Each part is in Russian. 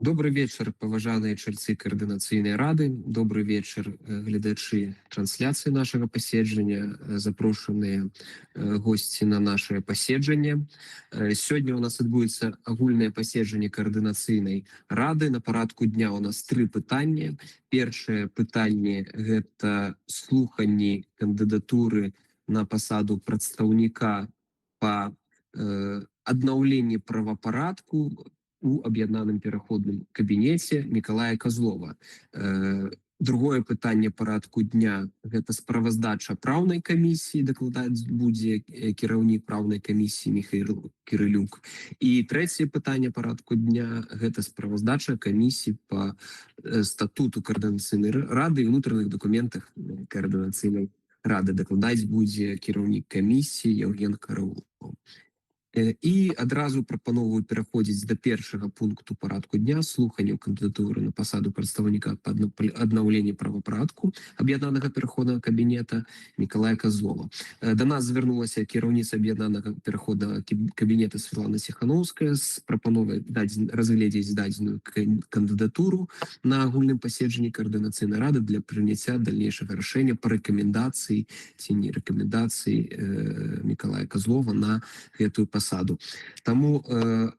Добрый вечер, паважаныя чальцы каардынацыйнай рады. Добрый вечер, гледачы трансляцыі нашага паседжання, запрошаныя госці на наше паседжанне. Сёння у нас адбудзецца агульнае паседжанне каардынацыйнай рады. На парадку дня у нас 3 пытанні. Першае пытанне — гэта слуханні кандыдатуры на пасаду прадстаўніка па аднаўленні правапарадку у аб'яднаным пераходным кабінеце Мікалая Казлова. Другое пытанне парадку дня — гэта справаздача праўнай камісіі, дакладаць будзе кіраўнік праўнай камісіі Міхаіл Кірылюк. І трэцяе пытанне парадку дня — гэта справаздача камісіі па статуту каардынацыйнай рады і ўнутраных дакументах каардынацыйнай рады. Дакладаць будзе кіраўнік камісіі Яўген Караулов. І адразу прапановваю пераходзіць да першага пункту парадку дня — слуханняў кандыдатуры на пасаду прадстаўніка па аднаўленні правапарадку аб'яднанага пераходнага кабінета Мікалая Казлова. Да нас звярнулася кіраўніца аб'яднанага пераходнага кабінета Святлана Ціхановская з прапановай разгледзець дадзеную кандыдатуру на агульным паседжанні каардынацыйнай рады для прыняцця дальнейшага рашэння па рэкамендацыі ці не рэкамендацыі Мікалая Казлова на гэтую пасаду. Таму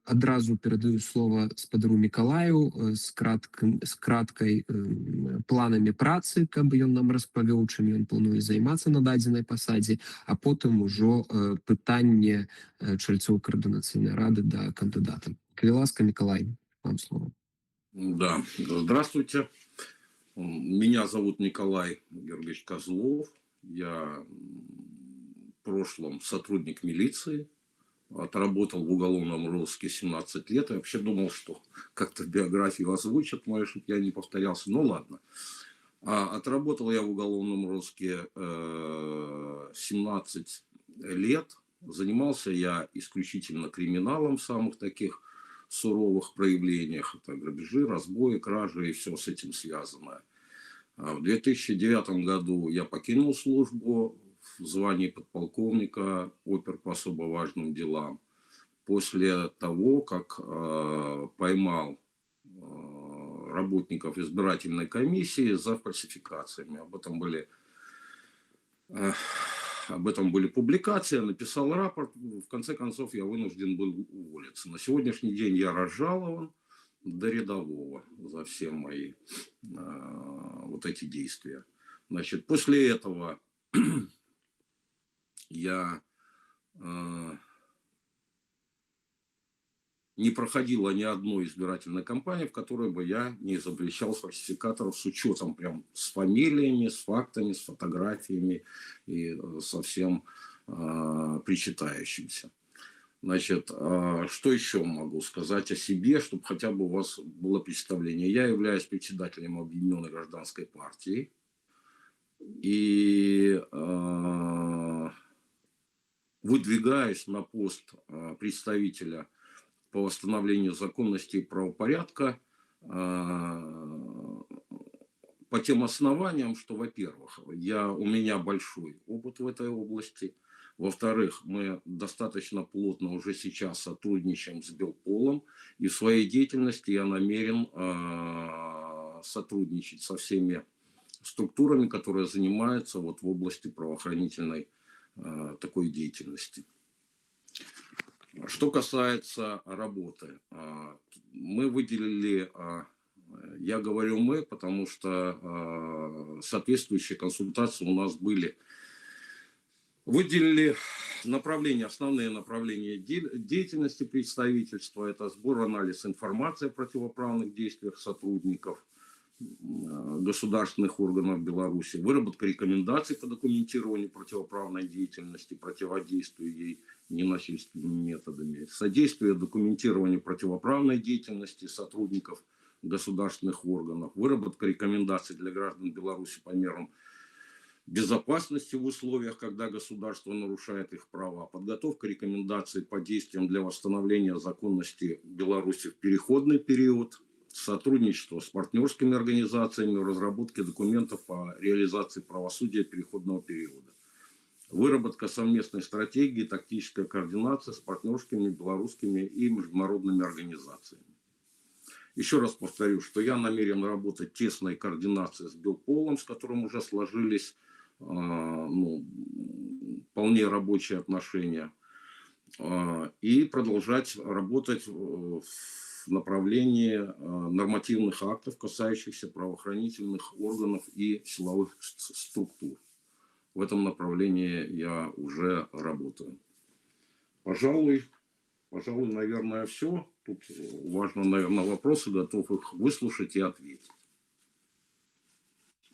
адразу перадаю слова спадару Мікалаю з краткай планамі працы, каб ён нам распавёў, чым ён плануе займацца на дадзенай пасадзе, а потым ужо пытанне чальцоў каардынацыйнай рады да кандыдата. Калі ласка, Мікалай, вам слово. Да, здравствуйте. Меня зовут Николай Георгиевич Козлов. Я в прошлом сотрудник милиции. Отработал в уголовном розыске 17 лет. Я вообще думал, что как-то биографию озвучат, может, чтобы я не повторялся. Ну ладно. Отработал я в уголовном розыске 17 лет. Занимался я исключительно криминалом в самых таких суровых проявлениях. Это грабежи, разбои, кражи и все с этим связанное. В 2009 году я покинул службу в звании подполковника, опер по особо важным делам, после того, как поймал работников избирательной комиссии за фальсификациями. Об этом были публикации, я написал рапорт, в конце концов я вынужден был уволиться. На сегодняшний день я разжалован до рядового за все мои вот эти действия. Значит, после этого я не проходила ни одной избирательной кампании, в которой бы я не изобличал фальсификаторов с учетом прям с фамилиями, с фактами, с фотографиями и со всем причитающимся. Значит, что еще могу сказать о себе, чтобы хотя бы у вас было представление. Я являюсь председателем Объединенной гражданской партии. И выдвигаюсь на пост представителя по восстановлению законности и правопорядка по тем основаниям, что, во-первых, у меня большой опыт в этой области, во-вторых, мы достаточно плотно уже сейчас сотрудничаем с Белполом, и в своей деятельности я намерен сотрудничать со всеми структурами, которые занимаются вот в области правоохранительной такой деятельности. Что касается работы, мы выделили, я говорю мы, потому что соответствующие консультации у нас были, выделили основные направления деятельности представительства. Это сбор, анализ информации о противоправных действиях сотрудников государственных органов Беларуси, выработка рекомендаций по документированию противоправной деятельности, противодействию ей ненасильственными методами, содействие документированию противоправной деятельности сотрудников государственных органов, выработка рекомендаций для граждан Беларуси по мерам безопасности в условиях, когда государство нарушает их права, подготовка рекомендаций по действиям для восстановления законности Беларуси в переходный период, сотрудничество с партнерскими организациями в разработке документов по реализации правосудия переходного периода, выработка совместной стратегии, тактическая координация с партнерскими, белорусскими и международными организациями. Еще раз повторю, что я намерен работать в тесной координации с Белполом, с которым уже сложились ну, вполне рабочие отношения, и продолжать работать в направлении нормативных актов, касающихся правоохранительных органов и силовых структур. В этом направлении я уже работаю. Пожалуй, наверное, все. Тут важно, наверное, вопросы, готов их выслушать и ответить.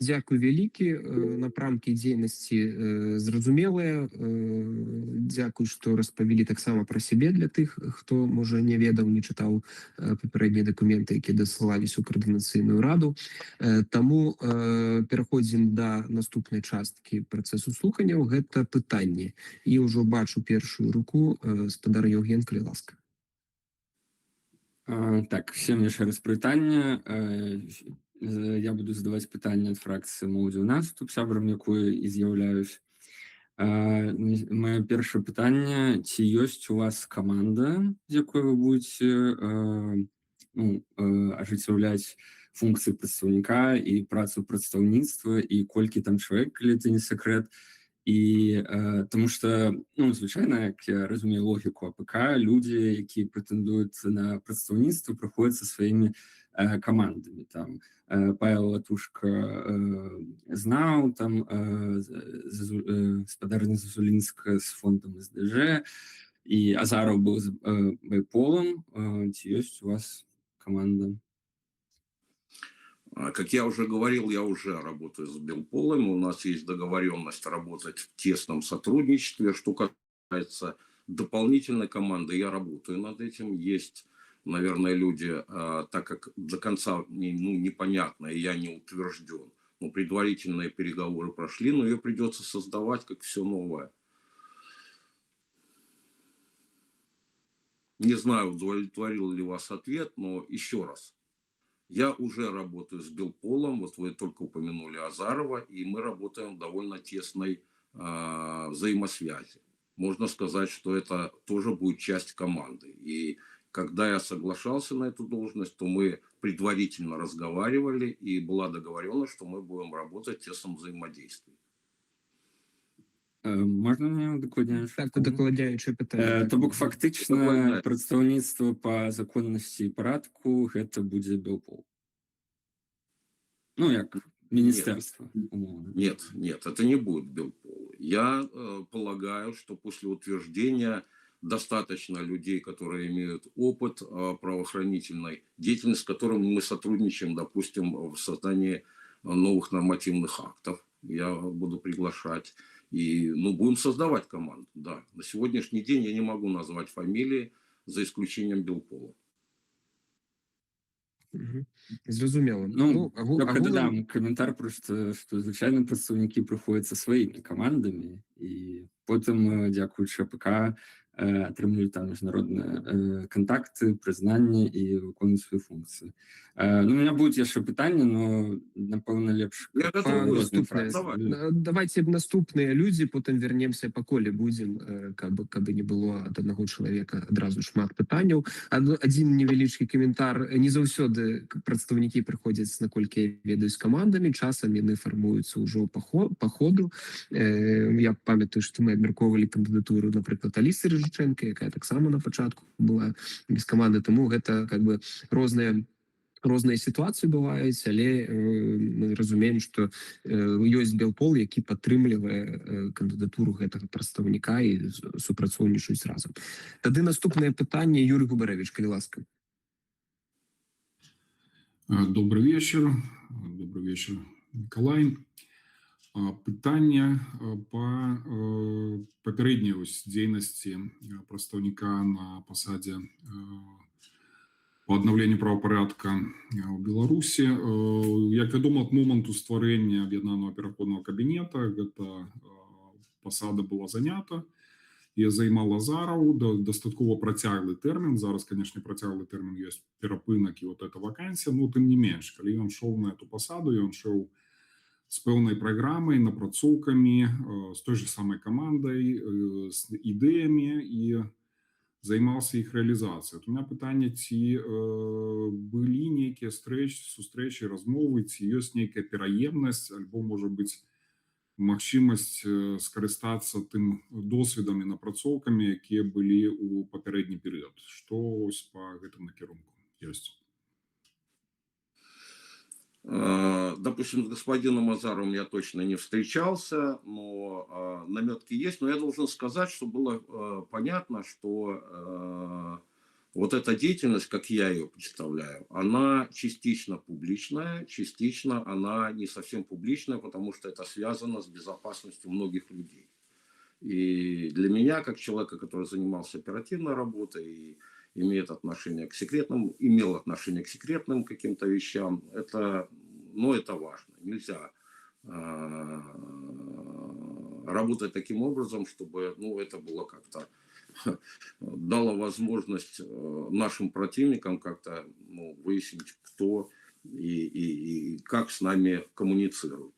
Дзякуй вялікі, напрамкі дзейнасці зразумелыя. Дзякуй, што распавялі таксама пра сябе для тых, хто можа не ведаў, не чытаў папярэднія дакументы, якія дасылались у каардынацыйную раду. Таму пераходзім да наступнай часткі працэсу слуханняў, гэта пытанні. І ўжо бачу першую руку, спадар Еўген, калі ласка. Так, всем яшчэ раз прывітанне. Я буду задаваць пытанне ад фракцыі «Моладзі ў наступ», сябрам якой і з'яўляюсь. Маё першае пытанне: ці ёсць у вас каманда, з якой вы будзеце ажыццяўляць функцыі прадстаўніка і працу прадстаўніцтва, і колькі там чалавек, калі это не сакрэт? І тому што, звычайна, як я разумею логіку АПК, людзі, які прэтэндуюць на прадстаўніцтва, прыходзяць са сваімі камандамі. Там Павел Латушка знаў, там спадарня Зазулінска з фондам СДЖ, і Азаров быў з Байполом. Ці ёсць у вас команда? Как я уже говорил, я уже работаю с Белполом. У нас есть договоренность работать в тесном сотрудничестве. Что касается дополнительной команды, я работаю над этим. Есть, наверное, люди, так как до конца непонятно, и я не утвержден, но предварительные переговоры прошли, но ее придется создавать, как все новое. Не знаю, удовлетворил ли вас ответ, но еще раз. Я уже работаю с Белполом, вот вы только упомянули Азарова, и мы работаем в довольно тесной взаимосвязи. Можно сказать, что это тоже будет часть команды. И когда я соглашался на эту должность, то мы предварительно разговаривали, и была договоренность, что мы будем работать в тесном взаимодействии. Можна мне дакладняючы? Так, дакладняючы пытанне. То бок фактычна прадстаўніцтва па законнасці і парадку гэта будзе Белпол. Як министерство. Нет, это не будет Белпол. Я полагаю, что после утверждения достаточно людей, которые имеют опыт правоохранительной деятельности, с которыми мы сотрудничаем, допустим, в создании новых нормативных актов. Я буду приглашать. И будем создавать команду. Да. На сегодняшний день я не могу назвать фамилии, за исключением Белпола. Зразумела. Я дадам каментар, просто што звычайна прадстаўнікі прыходзяць са сваімі камандамі, і потым, дзякуючы АПК, атрымліваюць там міжнародныя кантакты, прызнанне і выконваюць свае функцыі. У меня будуць яшчэ пытанні, но, напэўна, лепш... Давайте наступныя людзі, потым вернемся па коле будзем, каб не было ад аднаго чалавека адразу шмат пытанняў. Адзін невялічкі каментар. Не заўсёды прадстаўнікі прыходзяць, наколькі я ведаю, з камандамі. Часам яны фармуюцца ўжо па ходу. Я памятаю, што мы абмяркоўвалі кандыдатуру, напрыклад, Алісы Рыжычэнка, якая таксама на пачатку была без каманды. Таму гэта розныя сітуацыі бываюць, але мы разумеем, што ёсць Белпол, які падтрымлівае кандыдатуру гэтага прадстаўніка і супрацоўнічаюць разам. Тады наступнае пытанне, Юрий Губарэвіч, калі ласка. Добрый вечер, Николай. Пытанне па папярэдняй дзейнасці прадстаўніка на пасадзе по аднаўленню правапарадка ў Беларусі. Як вядома, ад моманту стварэння аб'яднанага пераходнага кабінета гэта пасада была занята і займала Азараў. Дастаткова працяглы тэрмін. Зараз, канешне, працяглы тэрмін ёсць перапынак і вот эта вакансія, но тым не менш, калі ён шоў на эту пасаду, ён шоў з пэўнай праграмай, напрацоўкамі, з той же самай камандай, з ідэямі, і займаўся іх рэалізацыяй. У меня пытанне, ці былі нейкія сустрэчы, размовы, ці ёсць нейкая пераемнасць, альбо, можа быць, магчымасць скарыстацца тым досведам і напрацоўкамі, якія былі ў папярэдні перыяд. Што ось па гэтым накірунку ёсць? Допустим, с господином Азаровым я точно не встречался, но наметки есть. Но я должен сказать, что было понятно, что вот эта деятельность, как я ее представляю, она частично публичная, частично она не совсем публичная, потому что это связано с безопасностью многих людей. И для меня, как человека, который занимался оперативной работой и имеет отношение к секретным, имел отношение к секретным каким-то вещам, это, ну, это важно. Нельзя работать таким образом, чтобы, ну, это было как-то дало возможность нашим противникам как-то, ну, выяснить, кто и как с нами коммуницирует.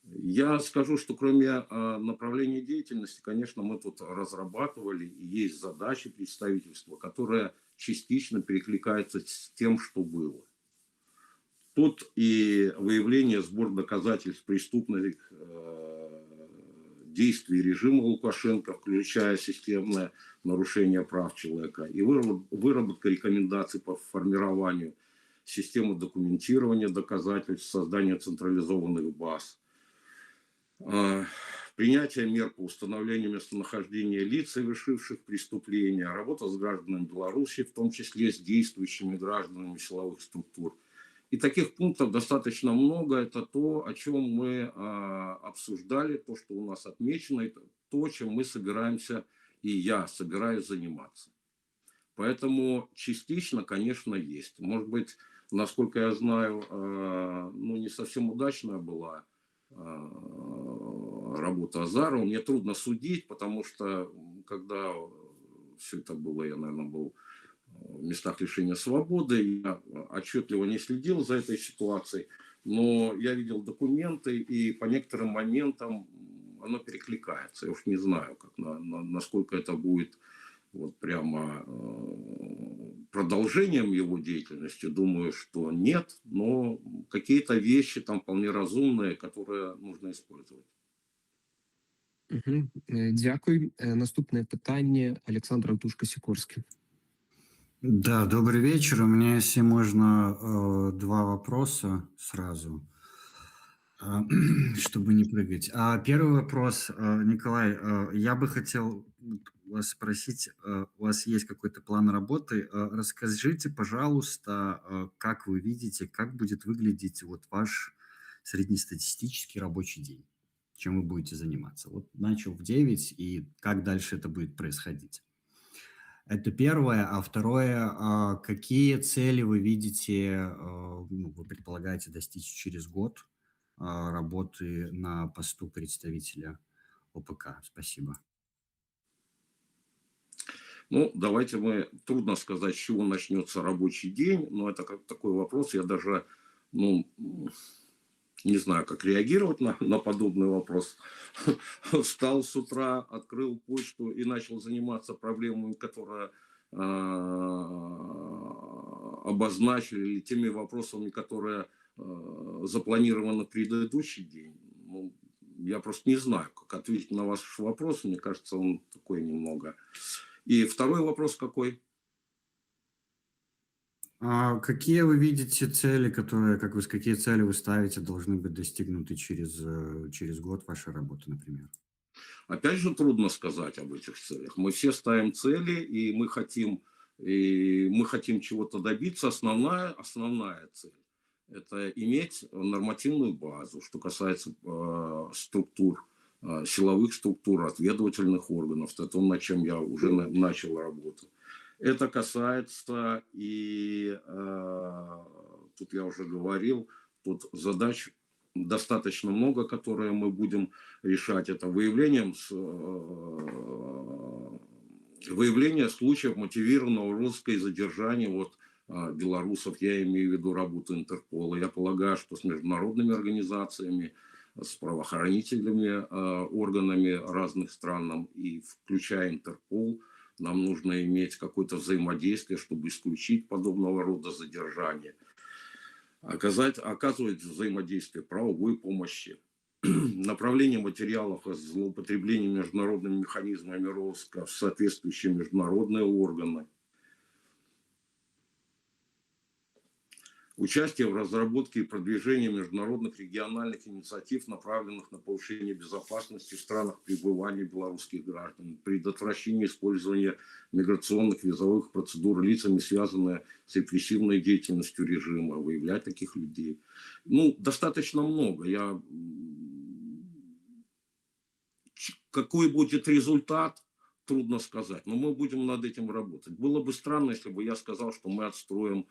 Я скажу, что кроме направления деятельности, конечно, мы тут разрабатывали, и есть задачи представительства, которые частично перекликаются с тем, что было. Тут и выявление, сбор доказательств преступных действий режима Лукашенко, включая системное нарушение прав человека, и выработка рекомендаций по формированию системы документирования доказательств, создания централизованных баз, принятие мер по установлению местонахождения лиц, совершивших преступления, работа с гражданами Беларуси, в том числе с действующими гражданами силовых структур. И таких пунктов достаточно много. Это то, о чем мы обсуждали, то, что у нас отмечено, это то, чем мы собираемся, и я собираюсь заниматься. Поэтому частично, конечно, есть. Может быть, насколько я знаю, ну, не совсем удачная была работа Азарова. Мне трудно судить, потому что когда все это было, я, наверное, был в местах лишения свободы, я отчетливо не следил за этой ситуацией, но я видел документы, и по некоторым моментам оно перекликается. Я уж не знаю, как, насколько это будет вот прямо продолжением его деятельности. Думаю, что нет, но какие-то вещи там вполне разумные, которые нужно использовать. Дякую. Наступне питання Олександр Антушко-Сікорський. Да, добрый вечер. У меня, если можно, два вопроса сразу, чтобы не прыгать. Первый вопрос, Николай, я бы хотел вас спросить, у вас есть какой-то план работы? Расскажите, пожалуйста, как вы видите, как будет выглядеть вот ваш среднестатистический рабочий день? Чем вы будете заниматься? Вот начал в 9, и как дальше это будет происходить? Это первое. А второе, какие цели вы видите, ну, вы предполагаете достичь через год работы на посту представителя ОПК? Спасибо. Ну, давайте мы, трудно сказать, с чего начнется рабочий день, но это как такой вопрос, я даже, ну, не знаю, как реагировать на подобный вопрос. Встал с утра, открыл почту и начал заниматься проблемами, которые обозначили, или теми вопросами, которые запланированы в предыдущий день. Ну, я просто не знаю, как ответить на ваш вопрос. Мне кажется, он такой немного. И второй вопрос какой? Какие вы видите цели, которые, какие цели вы ставите, должны быть достигнуты через год вашей работы, например? Опять же, трудно сказать об этих целях. Мы все ставим цели, и мы хотим чего-то добиться. Основная цель – это иметь нормативную базу, что касается структур, силовых структур, разведывательных органов. Это то, над чем я уже начал работу. Это касается и, тут я уже говорил, тут задач достаточно много, которые мы будем решать. Это выявление случаев мотивированного розыска и задержания белорусов. Я имею в виду работу Интерпола. Я полагаю, что с международными организациями, с правоохранительными органами разных стран, и включая Интерпол, нам нужно иметь какое-то взаимодействие, чтобы исключить подобного рода задержания. Оказывать взаимодействие правовой помощи, направление материалов о злоупотреблении международными механизмами розыска в соответствующие международные органы, участие в разработке и продвижении международных региональных инициатив, направленных на повышение безопасности в странах пребывания белорусских граждан, предотвращение использования миграционных визовых процедур лицами, связанные с репрессивной деятельностью режима, выявлять таких людей. Ну, достаточно много. Какой будет результат, трудно сказать, но мы будем над этим работать. Было бы странно, если бы я сказал, что мы отстроим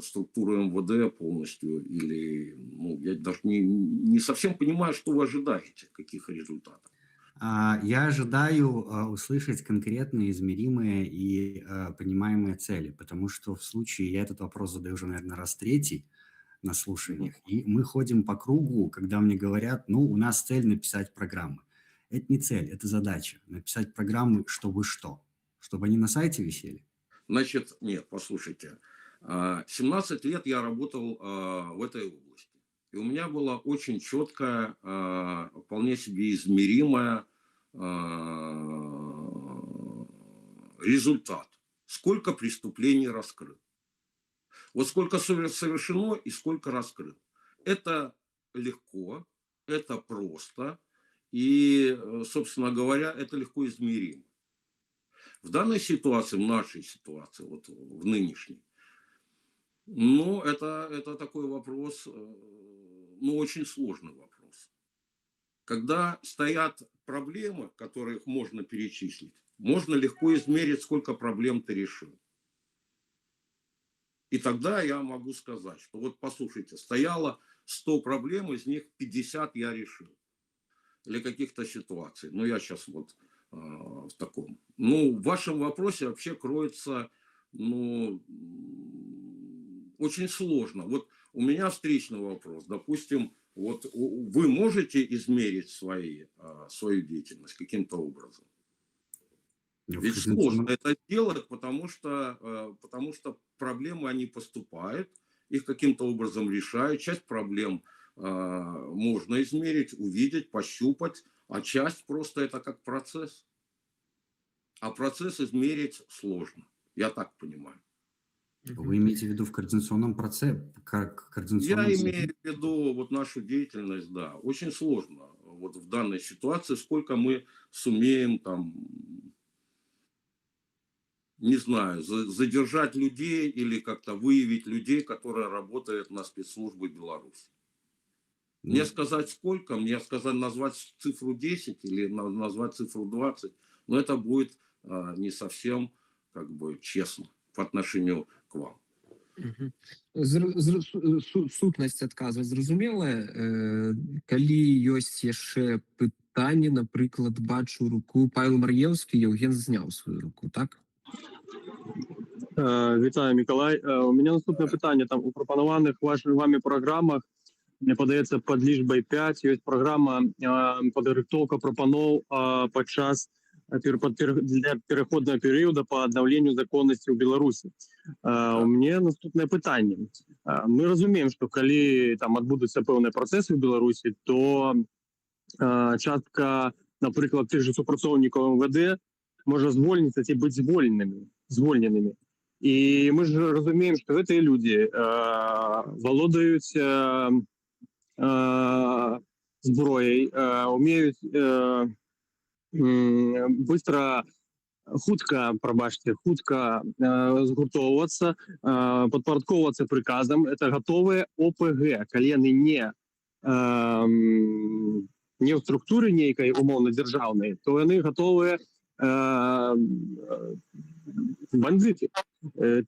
структуру МВД полностью, или, ну, я даже не совсем понимаю, что вы ожидаете, каких результатов. Я ожидаю услышать конкретные, измеримые и понимаемые цели, потому что в случае, я этот вопрос задаю уже, наверное, раз третий на слушаниях, и мы ходим по кругу, когда мне говорят, ну, у нас цель написать программы. Это не цель, это задача. Написать программы, чтобы что? Чтобы они на сайте висели? Значит, нет, послушайте. 17 лет я работал в этой области. И у меня была очень четкая, вполне себе измеримая результат. Сколько преступлений раскрыто. Вот сколько совершено и сколько раскрыто. Это легко, это просто. И, собственно говоря, это легко измеримо. В данной ситуации, в нашей ситуации, вот в нынешней, ну, это такой вопрос, ну, очень сложный вопрос. Когда стоят проблемы, которых можно перечислить, можно легко измерить, сколько проблем ты решил. И тогда я могу сказать, что вот послушайте, стояло 100 проблем, из них 50 я решил. Или каких-то ситуаций. Но я сейчас вот в таком. Ну, в вашем вопросе вообще кроется, ну, очень сложно. Вот у меня встречный вопрос. Допустим, вот вы можете измерить свою деятельность каким-то образом? Ведь сложно это делать, потому что проблемы, они поступают, их каким-то образом решают. Часть проблем можно измерить, увидеть, пощупать, а часть просто это как процесс. А процесс измерить сложно. Я так понимаю. Вы имеете в виду в координационном процессе? Я имею в виду вот нашу деятельность, да. Очень сложно вот в данной ситуации, сколько мы сумеем там, не знаю, задержать людей или как-то выявить людей, которые работают на спецслужбы Беларуси. Мне сказать сколько, мне сказать назвать цифру 10 или назвать цифру 20, но это будет не совсем как бы честно по отношению к вам. Сутнасць адказа зразумелая. Калі ёсць яшчэ пытанні, напрыклад, бачу руку Павел Мар'еўскі, Евген зняў свою руку, так? Вітаю, Миколай. У меня наступне питання. Там у пропонованих вами програмах, мне падаецца, пад лічбай 5 ёсць праграма падрыхтоўка прапаноў падчас для пераходного перыяда по аднаўленню законнасці ў Беларусі. У мне наступнае пытанне. Мы разумеем, што калі там адбудуцца пэўныя працэсы ў Беларусі, то частка, напрыклад, тых же супрацоўнікаў МВД можа звольніцца ці быць звольненымі. І мы ж разумеем, што гэтыя людзі валодаюць зброяй, умеюць хутка згуртоўвацца, падпарадкоўвацца прыказам. Это готовыя ОПГ. Калі яны не ў структуры нейкай умоўна дзяржаўнай, то яны готовыя бандыты.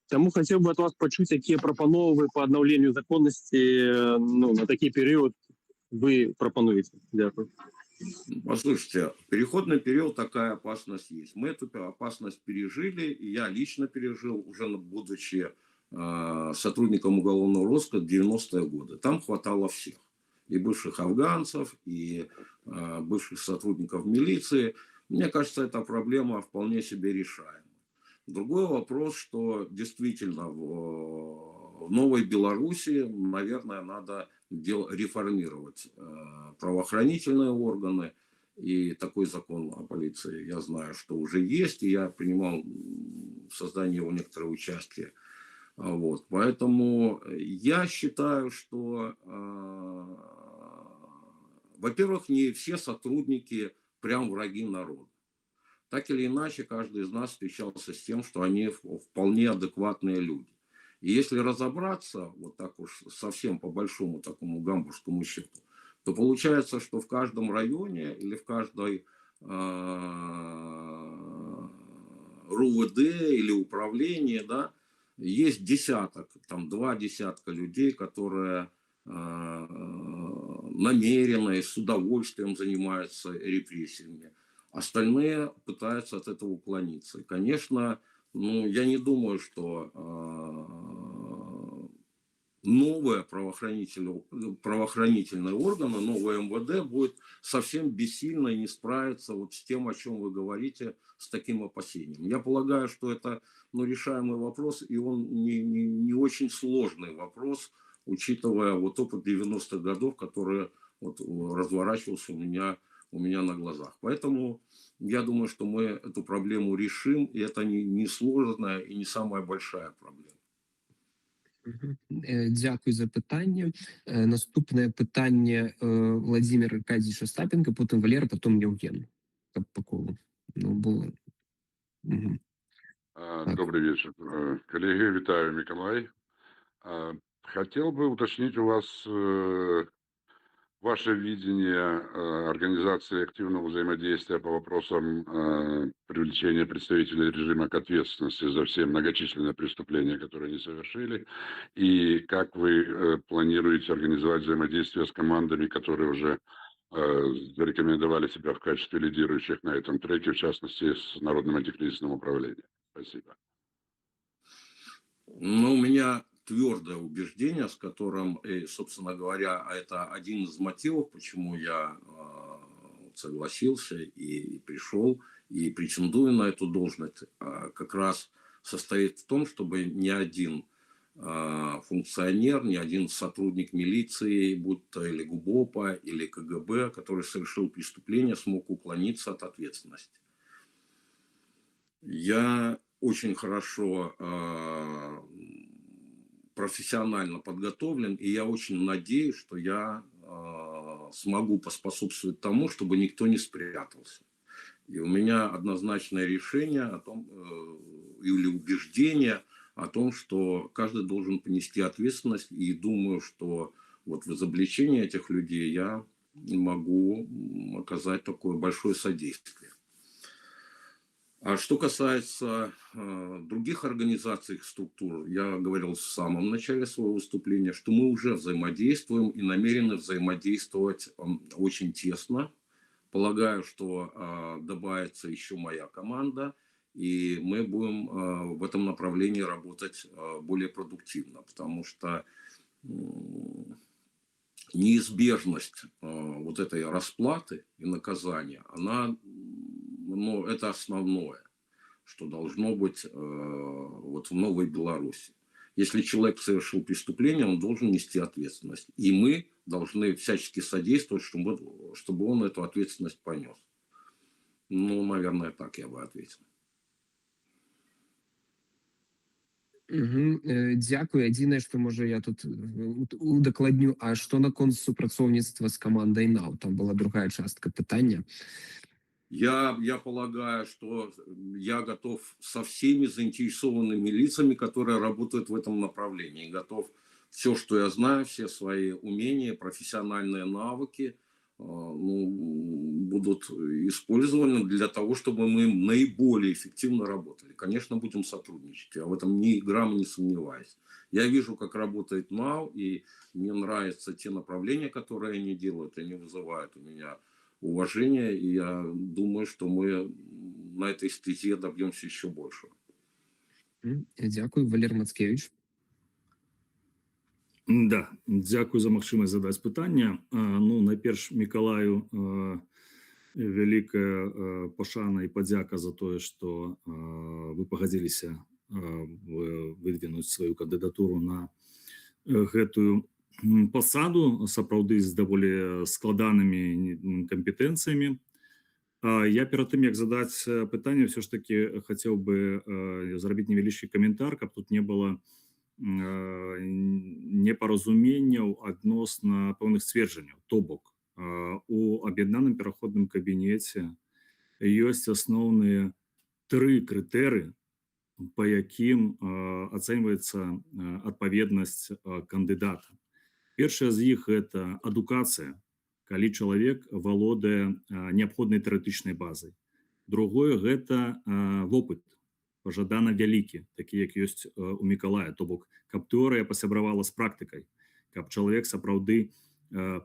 Таму хацеў бы ад вас пачуць, якія прапановы по аднаўленню законнасці на такі перыяд вы пропонуете. Дякую. Послушайте, в переходный период такая опасность есть. Мы эту опасность пережили, и я лично пережил, уже будучи сотрудником уголовного розыска в 90-е годы. Там хватало всех. И бывших афганцев, и бывших сотрудников милиции. Мне кажется, эта проблема вполне себе решаема. Другой вопрос, что действительно в Новой Беларуси, наверное, надо реформировать правоохранительные органы. И такой закон о полиции, я знаю, что уже есть, и я принимал в создании его некоторое участие. Вот. Поэтому я считаю, что, во-первых, не все сотрудники прям враги народа. Так или иначе, каждый из нас встречался с тем, что они вполне адекватные люди. И если разобраться, вот так уж совсем по большому такому гамбургскому счету, то получается, что в каждом районе или в каждой РУВД или управлении, да, есть десяток, там 2 десятка людей, которые намеренно и с удовольствием занимаются репрессиями. Остальные пытаются от этого уклониться. И, конечно, ну, я не думаю, что новые правоохранительные органы, новое МВД будет совсем бессильно и не справиться вот с тем, о чем вы говорите, с таким опасением. Я полагаю, что это решаемый вопрос, и он не очень сложный вопрос, учитывая вот опыт 90-х годов, который вот разворачивался у меня на глазах. Поэтому я думаю, что мы эту проблему решим, и это не сложная и не самая большая проблема. Дякую за питання. Наступне питання Владимир Аркадійович Остапенко, потім Валера, потім Євген. Так по колу. Ну, було. Угу. Добрый вечер, коллеги. Витаю, Николай. Хотел бы уточнить у вас ваше видение организации активного взаимодействия по вопросам привлечения представителей режима к ответственности за все многочисленные преступления, которые они совершили, и как вы планируете организовать взаимодействие с командами, которые уже зарекомендовали себя в качестве лидирующих на этом треке, в частности, с Народным антикризисным управлением. Спасибо. Ну, у меня твердое убеждение, с которым, собственно говоря, это один из мотивов, почему я согласился и пришел, и претендую на эту должность, как раз состоит в том, чтобы ни один функционер, ни один сотрудник милиции, будь то или ГУБОПа, или КГБ, который совершил преступление, смог уклониться от ответственности. Я очень хорошо профессионально подготовлен, и я очень надеюсь, что я смогу поспособствовать тому, чтобы никто не спрятался. И у меня однозначное решение о том, или убеждение о том, что каждый должен понести ответственность, и думаю, что вот в изобличении этих людей я могу оказать такое большое содействие. А что касается других организаций и структур, я говорил в самом начале своего выступления, что мы уже взаимодействуем и намерены взаимодействовать очень тесно. Полагаю, что добавится еще моя команда, и мы будем в этом направлении работать более продуктивно, потому что неизбежность вот этой расплаты и наказания, она, ну, это основное, что должно быть вот в Новой Беларуси. Если человек совершил преступление, он должен нести ответственность. И мы должны всячески содействовать, чтобы он эту ответственность понес. Ну, наверное, так я бы ответил. Угу. Дякую. Єдине, що може я тут удокладню, а що наконт супрацовництва з командою НАУ? Там була друга частка питання. Я полагаю, что я готов со всеми заинтересованными лицами, которые работают в этом направлении. Готов все, что я знаю, все свои умения, профессиональные навыки будут использованы для того, чтобы мы наиболее эффективно работали. Конечно, будем сотрудничать, я в этом ни грамма не сомневаюсь. Я вижу, как работает НАУ, и мне нравятся те направления, которые они делают, они вызывают у меня уважение, и я думаю, что мы на этой стезе добьемся еще большего. Дякую. Валерій Мацкевич. Да, дякую за магчымасць задаць пытанне. Ну, найперш Мікалаю вялікая пашана і падзяка за тое, што вы пагадзіліся выдвинуць сваю кандыдатуру на гэтую пасаду, сапраўды з даволі складанымі кампетэнцыямі. Я перад тым, як задаць пытанне, ўсё ж таки хацеў бы зрабіць невялічкі каментар, каб тут не было непаразуменняў адносна пэўных сцверджанняў. То бок, у аб'яднаным пераходным кабінеце ёсць асноўныя 3 крытэрыі, па якім ацэньваецца адпаведнасць кандыдата. Першая з іх – гэта адукацыя, калі чалавек валодае неабходнай тэарэтычнай базай. Другое – гэта вопыт, пажадана вялікі, такі, як ёсць у Мікалая. То бок, каб тэорыя пасябравала з практыкай, каб чалавек сапраўды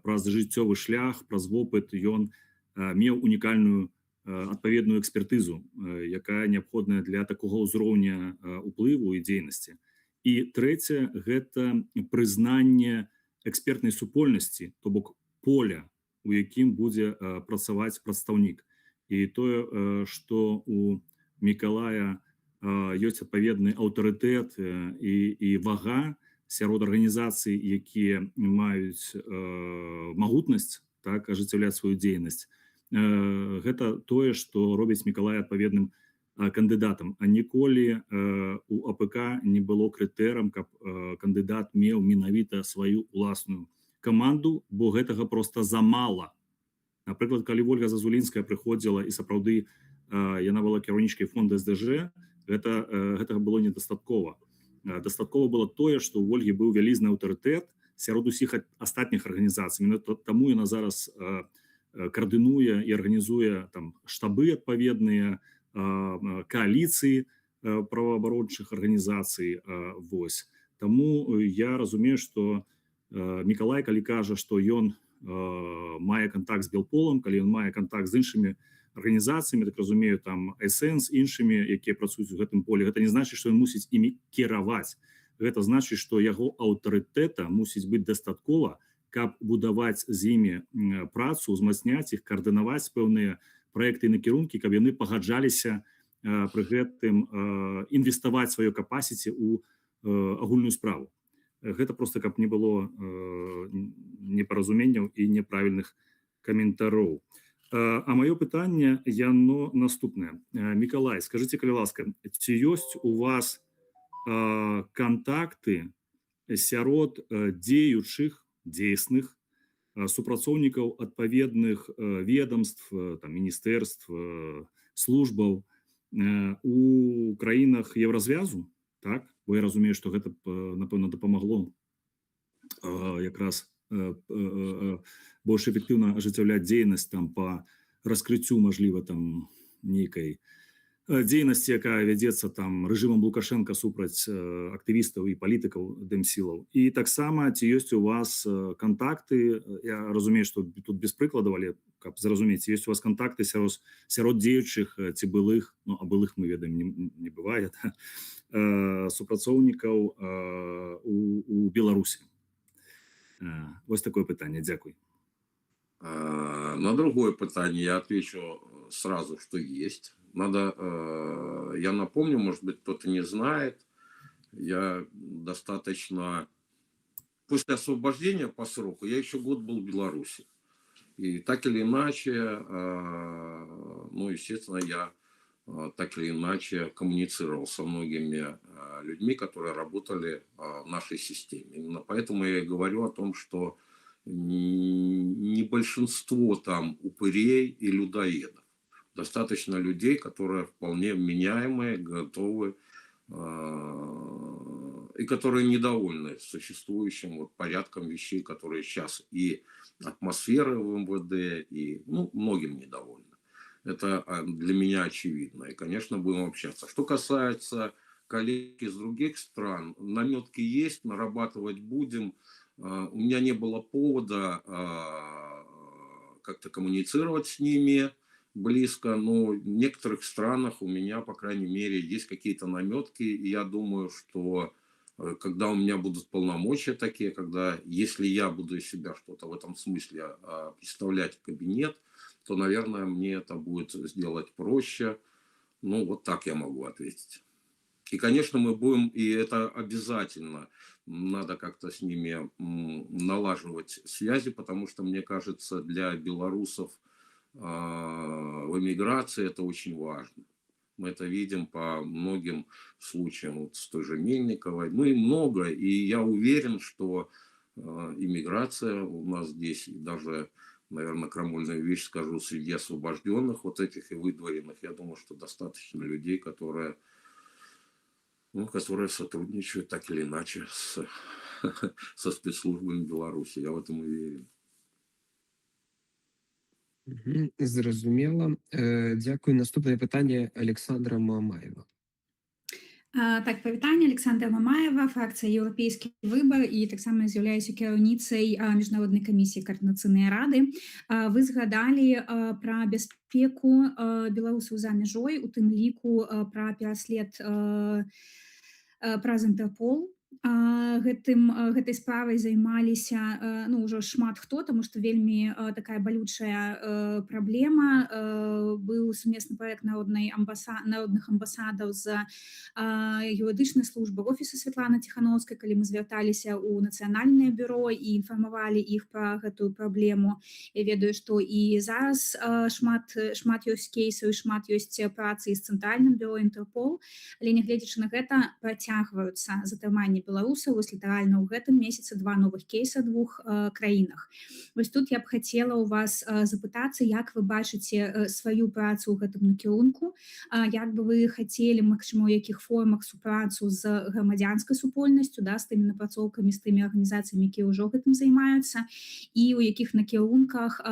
праз жыццёвы шлях, праз вопыт ён меў унікальную адпаведную экспертызу, якая неабходная для такога ўзроўня уплыву і дзейнасці. І трэцяе – гэта прызнанне экспертнай супольнасці, то бок поля, у якім будзе працаваць прадстаўнік. І тое, што у Мікалая ёсць адпаведны аўтарытэт і вага сярод арганізацый, якія маюць магутнасць так ажыццяўляць сваю дзейнасць. Гэта тое, што робіць Мікалая адпаведным кандыдатам. А ніколі у АПК не было крытэрам, каб кандыдат меў менавіта сваю ўласную каманду, бо гэтага проста замала. Напрыклад, калі Ольга Зазулінская прыходзіла і сапраўды яна была кіраўнічкай фонда СДЖ, гэтага было недастаткова. Дастаткова было тое, што ў Ольгі быў вялізны аўтарытэт сярод усіх астатніх арганізацый. Таму яна зараз координуе і арганізуе там штабы адпаведныя, коаліцыі праваабарончых арганізацый. Вось. Таму я разумею, што Мікалай, калі кажа, што ён мае контакт з Белполам, калі ён мае контакт з іншымі арганізацыямі, так разумею, там Эсенс, іншымі, якія працуюць у гэтым полі, гэта не значыць, што ён мусіць імі кіраваць. Гэта значыць, што яго аўтарытэта мусіць быць дастаткова, каб будаваць з імі працу, узмацняць іх, каардынаваць пэўныя праекты і накірункі, каб яны пагаджаліся пры гэтым інвеставаць сваё капасіці ў агульную справу. Гэта проста, каб не было непаразуменняў і неправільных каментароў. А маё пытанне, яно наступнае. Мікалай, скажыце, калі ласка, ці ёсць у вас кантакты сярод дзеючых, дзейсных супрацоўнікаў адпаведных ведомств, там, міністэрств, службаў у краінах Еўразвязу, так? Бо я разумею, што гэта, напэўна, дапамагло якраз больш эфектыўна ажыццяўляць дзейнасць там па раскрыццю, мажліва, там нейкай дзейнасці, якая вядзецца там рэжымам Лукашенка супраць актывістаў і палітыкаў дэмсілаў. І таксама, ці ёсць у вас кантакты, я разумею, што тут без прыкладаў, але каб зразумець, ёсць у вас кантакты сярод дзеючых ці былых, ну, а былых мы ведаем, не бывае, супрацоўнікаў у Беларусі. Вось такое пытанне. Дзякуй. На другое пытание я отвечу сразу, что есть. Я напомню, может быть, кто-то не знает, я достаточно... После освобождения по сроку я еще год был в Беларуси. И так или иначе, ну, естественно, я так или иначе коммуницировал со многими людьми, которые работали в нашей системе. Именно поэтому я и говорю о том, что не большинство там упырей и людоедов. Достаточно людей, которые вполне вменяемые, готовы и которые недовольны существующим вот порядком вещей, которые сейчас и атмосферы в МВД, и многим недовольны. Это для меня очевидно. И, конечно, будем общаться. Что касается коллег из других стран, наметки есть, нарабатывать будем. У меня не было повода как-то коммуницировать с ними близко, но в некоторых странах у меня, по крайней мере, есть какие-то наметки, и я думаю, что когда у меня будут полномочия такие, если я буду из себя что-то в этом смысле представлять в кабинет, то, наверное, мне это будет сделать проще. Ну, вот так я могу ответить. И, конечно, мы будем, и это обязательно, надо как-то с ними налаживать связи, потому что, мне кажется, для белорусов в эмиграции это очень важно. Мы это видим по многим случаям, вот с той же Мельниковой. Ну и много, и я уверен, что иммиграция у нас здесь, и даже, наверное, крамольную вещь скажу, среди освобожденных вот этих и выдворенных, я думаю, что достаточно людей, которые сотрудничают так или иначе со спецслужбами Беларуси. Я в этом уверен. Зразумела. Дзякуй. Наступнае пытанне Александра Мамаева. Так, павітанне, Александра Мамаева, фракцыя «Еўрапейскі выбар» і таксама з'яўляюся кіраўніцай Міжнароднай камісіі каардынацыйнай рады. Вы згадалі пра бяспеку беларусаў за мяжой, у тым ліку пра пераслед праз Інтэрпол. Гэтай справай займаліся ўжо шмат хто, таму што вельмі такая балючая праблема. Быў сумесны праект народных амбасадаў з юрыдычнай службы офіса Святланы Ціхановскай, калі мы звярталіся ў нацыянальнае бюро і інфармавалі іх пра гэтую праблему. Я ведаю, што і зараз шмат ёсць кейсаў і шмат ёсць працы з цэнтральным бюро Інтэрпол, але нягледзячы на гэта працягваюцца затрыманні беларусаў. Вось літаральна ў гэтым месяцы 2 новых кейса двух краінах. Вось тут я б хацела ў вас запытацца, як вы бачыце сваю працу ў гэтым накірунку, як бы вы хацелі, магчыма, у якіх формах супрацу з грамадзянскай супольнасцю, з тымі напрацоўкамі, з тымі арганізацыямі, якія ўжо гэтым займаюцца, і ў якіх накірунках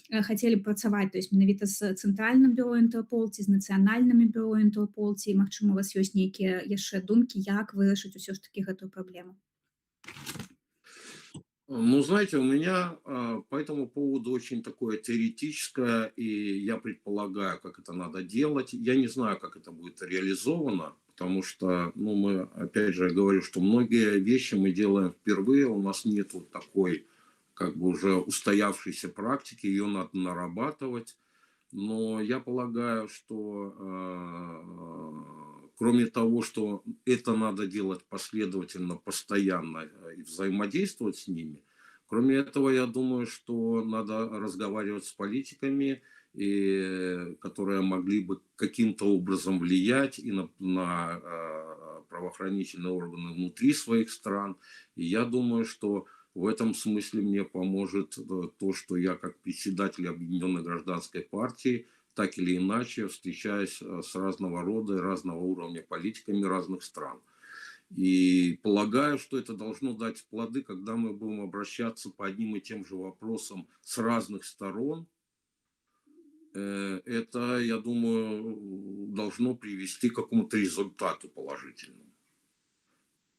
хацелі б працаваць, то есть менавіта з цэнтральным бюро Інтэрпол ці з нацыянальнымі бюро Інтэрпол, ці, магчыма, у вас ёсць нейкія яшчэ думкі, як вырашыць усё ж таки эту проблему? Ну, знаете, у меня по этому поводу очень такое теоретическое, и я предполагаю, как это надо делать. Я не знаю, как это будет реализовано, потому что, мы, опять же, говорю, что многие вещи мы делаем впервые, у нас нет вот такой, как бы уже устоявшейся практики, ее надо нарабатывать. Но я полагаю, что кроме того, что это надо делать последовательно, постоянно и взаимодействовать с ними, кроме этого, я думаю, что надо разговаривать с политиками, которые могли бы каким-то образом влиять и на правоохранительные органы внутри своих стран. И я думаю, что в этом смысле мне поможет то, что я как председатель Объединенной гражданской партии так или иначе встречаюсь с разного рода и разного уровня политиками разных стран. И полагаю, что это должно дать плоды, когда мы будем обращаться по одним и тем же вопросам с разных сторон. Это, я думаю, должно привести к какому-то результату положительному.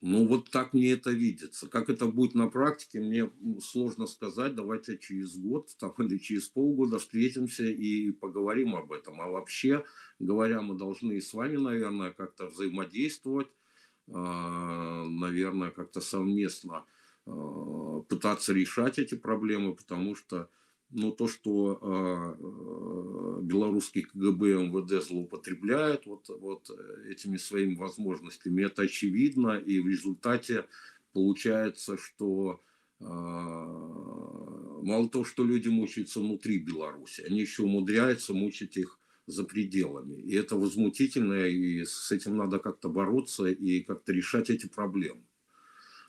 Вот так мне это видится. Как это будет на практике, мне сложно сказать. Давайте через год или через полгода встретимся и поговорим об этом. А вообще говоря, мы должны с вами, наверное, как-то взаимодействовать, наверное, как-то совместно пытаться решать эти проблемы, потому что то, что белорусский КГБ и МВД злоупотребляют вот этими своими возможностями, это очевидно, и в результате получается, что мало того, что люди мучаются внутри Беларуси, они еще умудряются мучить их за пределами. И это возмутительно, и с этим надо как-то бороться и как-то решать эти проблемы.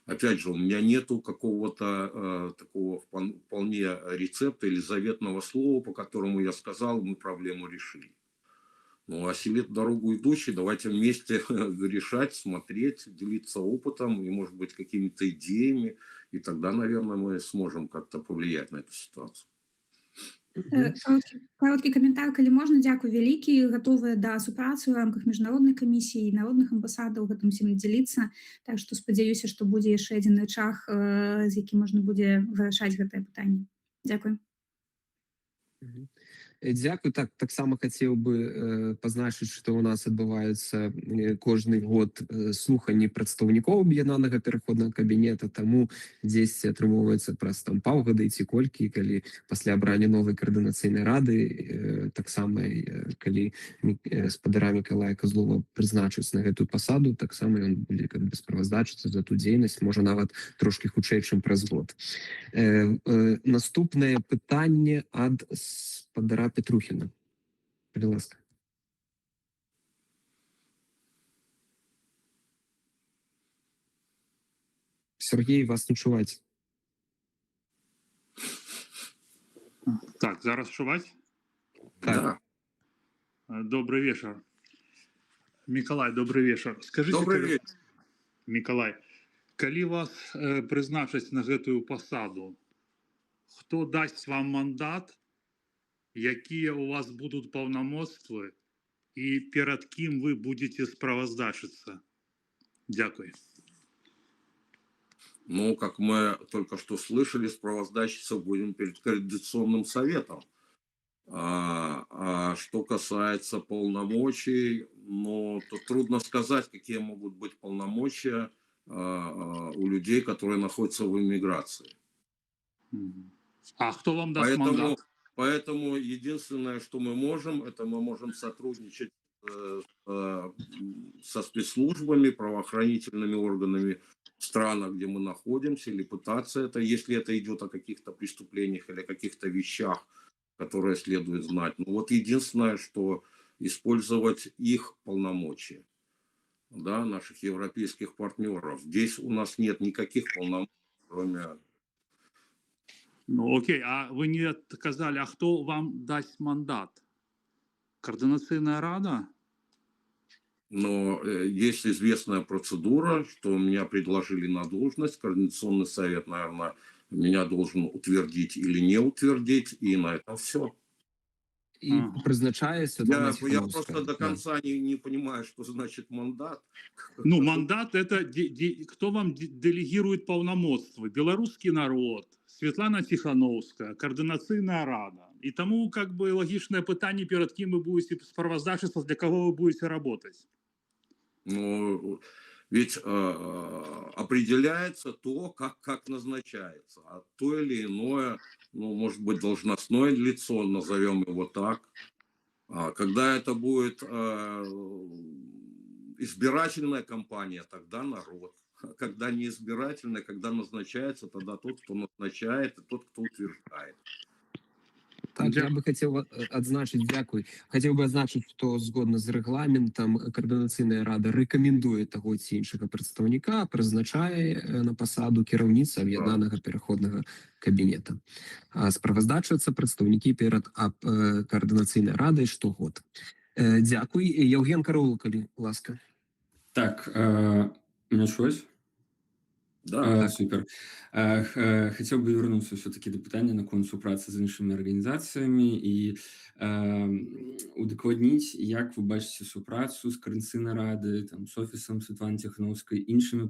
Опять же, у меня нету какого-то такого вполне рецепта или заветного слова, по которому я сказал, мы проблему решили. А себе дорогу идущий, давайте вместе решать, смотреть, делиться опытом и, может быть, какими-то идеями. И тогда, наверное, мы сможем как-то повлиять на эту ситуацию. Кароткі каментар, калі можна. Дзякуй вялікі, гатовыя да супрацы ў рамках міжнароднай камісіі і народных амбасадаў гэтым усім дзеліцца. Так што спадзяюся, што будзе яшчэ адзін рычаг, з якім можна будзе вырашаць гэтае пытанне. Дзякуй. Дзякуй. Так само хотел бы пазначыць, што ў нас адбываюцца кожны год слуханні прадстаўнікоў аб'яднанага пераходнага кабінета, таму дзесьці атрымоўваецца праз там паўгады ці колькі, калі пасля абрання новай каардынацыйнай рады, таксама калі спадара Мікалая Казлова прызначыць на гэтую пасаду, таксама ён будзе как бы справаздачыцца за ту дзейнасць, можа нават трошки хутчэй, чым праз год. Наступнае пытанне ад спадара Петрухіна. Будь ласка. Сергей, вас не чуваць. Так, зараз чуваць? Так. Добрый вечер. Миколай, добрый вечер. Скажите, Добрый вечер. Миколай, калі вас прызначаць на гэтую пасаду, хто дасць вам мандат, якія у вас будут паўнамоцтвы і перад кім вы будете справаздачыцца? Дякую. Ну, как мы только что слышали, справоздачиться будем перед Координационным советом. А что касается полномочий, ну, то трудно сказать, какие могут быть полномочия у людей, которые находятся в эмиграции. А кто вам даст мандат? Поэтому единственное, что мы можем, это мы можем сотрудничать со спецслужбами, правоохранительными органами в странах, где мы находимся, или пытаться это, если это идет о каких-то преступлениях или каких-то вещах, которые следует знать. Ну вот единственное, что использовать их полномочия, да, наших европейских партнеров. Здесь у нас нет никаких полномочий, кроме... Ну окей, а вы не сказали, а кто вам даст мандат? Координационная рада? Но есть известная процедура, что меня предложили на должность. Координационный совет, наверное, меня должен утвердить или не утвердить, и на этом все. И призначается... Я просто до конца не понимаю, что значит мандат. Ну, мандат — это кто вам делегирует полномочия? Белорусский народ, Светлана Тихановская, Координационная рада. И тому как бы логичное питание, перед кем вы будете справоздачиться, для кого вы будете работать. Ну, ведь определяется то, как назначается. А то или иное, ну, может быть, должностное лицо, назовем его так. Когда это будет избирательная кампания, тогда народ. Когда не избирательная, когда назначается, тогда тот, кто назначает, и тот, кто утверждает. Так, я бы хотел адзначыць, дзякуй. Хотел бы адзначыць, што згодна з рэгламентам Координацыйная рада рэкамендуе таго ці іншага прадстаўніка, прызначае на пасаду кіраўніца аб'яднанага пераходнага кабінета. А справаздачваюцца прадстаўнікі перад Координацыйнай радай штогод. Дзякуй. Евген Караул, калі ласка. Так, меня чуваць? Да, супер. Хотел бы вернуться все-таки до питания на концу працы з іншими організаціями і удакладніць, як ви бачите супрацу з Координаційною радою, там, з Офісом Світлани Тихановської, іншими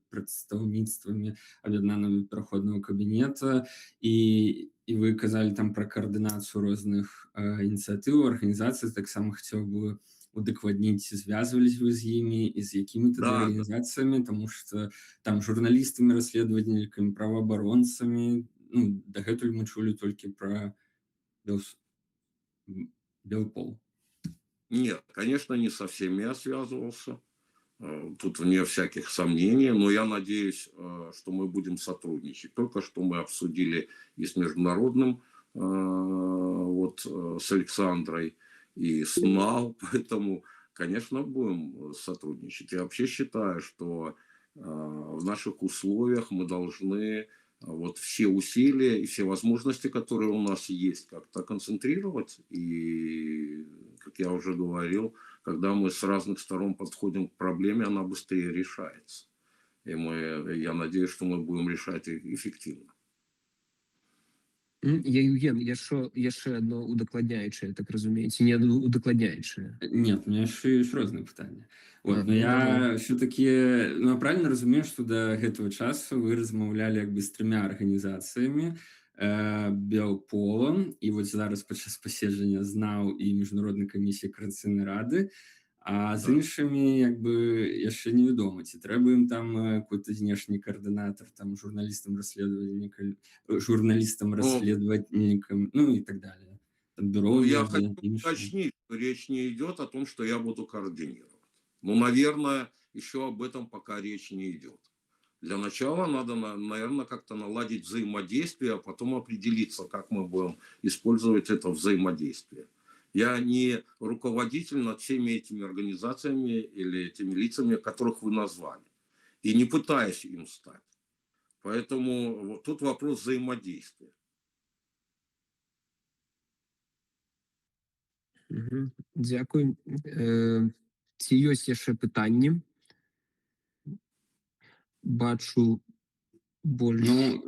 представництвами об'єднаного переходного кабінету, і ви казали там про координацію різних ініціатив, організацій, так само хотів би удакладніць, звязывались вы с ними и с какими-то организациями, потому что там журналистами, расследователями, правооборонцами, ну, дагэтуль мы чули только про Белпол. Нет, конечно, не со всеми я связывался. Тут вне всяких сомнений, но я надеюсь, что мы будем сотрудничать. Только что мы обсудили и с международным, вот с Александрой, и с НАУ, поэтому, конечно, будем сотрудничать. Я вообще считаю, что в наших условиях мы должны вот все усилия и все возможности, которые у нас есть, как-то концентрировать. И, как я уже говорил, когда мы с разных сторон подходим к проблеме, она быстрее решается. И я надеюсь, что мы будем решать эффективно. Евген, яшчэ одно удакладняючае, так разумееце, не удакладняючае. Нет, у меня еще есть разные питания. Вот, но я все-таки, ну, правильно разумею, что до этого часу вы размаўлялі як бы с тремя организациями, Белполом, і вось зараз падчас паседжання знаў і міжнароднай камісіі Координаційнай рады, а з іншымі як бы яшчэ невядома, ці трэба ім там какой-то знешні координатор, там журналистам-расследовательникам, ну и так далее. Там бюро Я веды, хочу іншыя. уточнить, что речь не идет о том, что я буду координировать. Ну, наверное, еще об этом пока речь не идет. Для начала надо, наверное, как-то наладить взаимодействие, а потом определиться, как мы будем использовать это взаимодействие. Я не руководитель над всеми этими организациями или этими лицами, которых вы назвали, и не пытаюсь им стать. Поэтому вот тут вопрос взаимодействия. Дякую. Ці ёсць яшчэ пытанні? Бачу больш... Ну,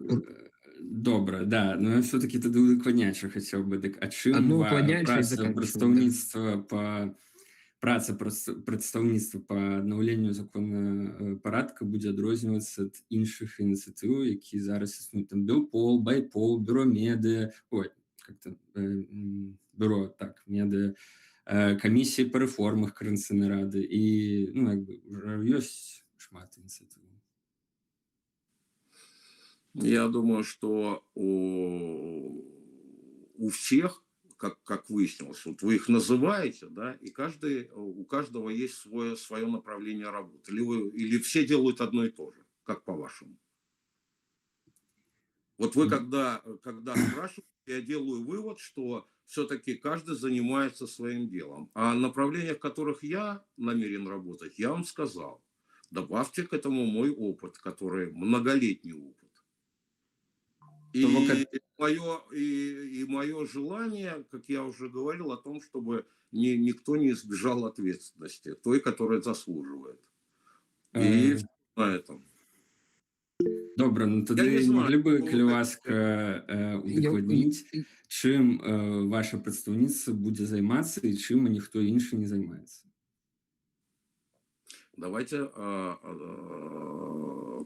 добра, да. Но я все-таки тады удакладняючы хацеў бы, дык а чым Одно укладняючае і праца заканчиваем, прадстаўніцтва па аднаўленню законапарадка будзе адрознівацца ад іншых ініцыятыў, які зараз існуюць, там Белпол, Байпол, бюро медыа, бюро, так, медыа, камісіі па рэформах Координаційнай рады, і, ну, як бы, ёсць шмат ініцыятыў. Я думаю, что у всех, как выяснилось, вот вы их называете, да, и у каждого есть свое направление работы. Или все делают одно и то же, как по-вашему? Вот вы когда спрашиваете, я делаю вывод, что все-таки каждый занимается своим делом. А о направлениях, в которых я намерен работать, я вам сказал. Добавьте к этому мой опыт, который многолетний опыт. И мое желание, как я уже говорил, о том, чтобы никто не избежал ответственности, той, которая заслуживает. И на этом. Добра, ну тады могли бы, калі ласка, удакладніць, чым ваше прадстаўніцтва будзе займацца і чым ніхто іншы не займаецца? Давайте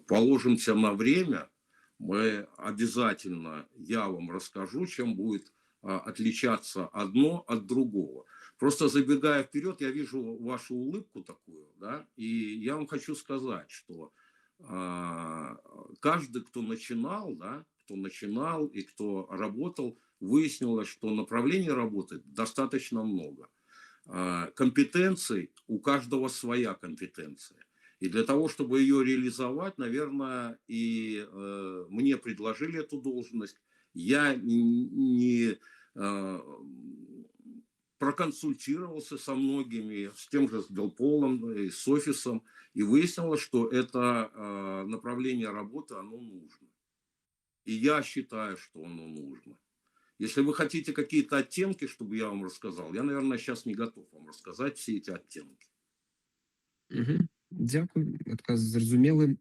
положимся на время. Мы обязательно, я вам расскажу, чем будет отличаться одно от другого. Просто забегая вперед, я вижу вашу улыбку такую, да, и я вам хочу сказать, что каждый, кто начинал и кто работал, выяснилось, что направлений работы достаточно много. Компетенций, у каждого своя компетенция. И для того, чтобы ее реализовать, наверное, и мне предложили эту должность, я не проконсультировался со многими, с тем же с Белполом, и с офисом, и выяснилось, что это направление работы, оно нужно. И я считаю, что оно нужно. Если вы хотите какие-то оттенки, чтобы я вам рассказал, я, наверное, сейчас не готов вам рассказать все эти оттенки. Дякую, адказ зразумелы.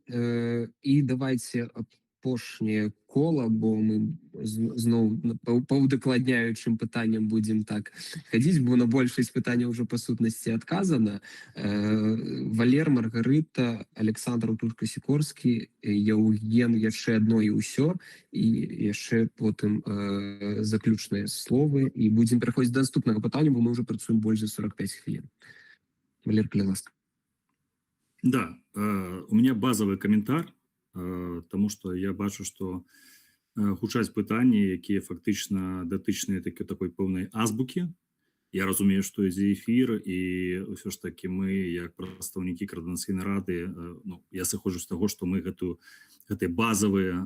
І давайте апошняе кола, бо мы зноў па ўдакладняючым пытанням будзем так хадзіць, бо на большасць пытанняў ўжо па сутнасці адказана. Валер, Маргарыта, Александр Турка-Сікорскі, Яўген, яшчэ адно і ўсё, і яшчэ потым заключныя словы, і будзем пераходзіць да наступнага пытання, бо мы ўжо працуем больш за 45 хвілін. Валер, калі ласка. Да, у меня базовый комментарий, потому что я бачу, что хутчэй пытанні, якія фактычна датычныя такой пэўнай азбукі. Я разумею, што ідзе эфір, і ўсё ж таки мы, як прадстаўнікі Координаційнай рады, я сыходжу з таго, што мы гэтыя базовыя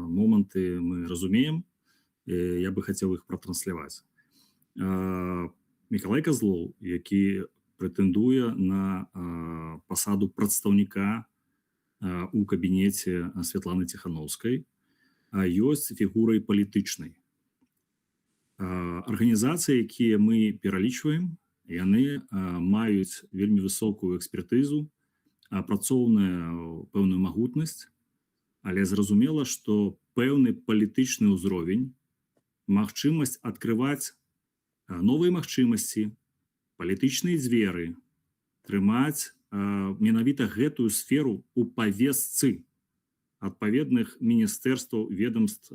моманты мы разумеем, я бы хацеў іх пратрансляваць. Мікалай Казлоў, які прэтэндуе на пасаду прадстаўніка у кабінеце Святланы Ціхановскай, ёсць фігурай палітычнай. Арганізацыі, якія мы пералічваем, яны маюць вельмі высокую экспертызу, апрацоўную пэўную магутнасць, але зразумела, што пэўны палітычны ўзровень, магчымасць адкрываць новыя магчымасці, палітычныя дзверы, трымаць менавіта гэтую сферу ў павестцы адпаведных міністэрстваў, ведомств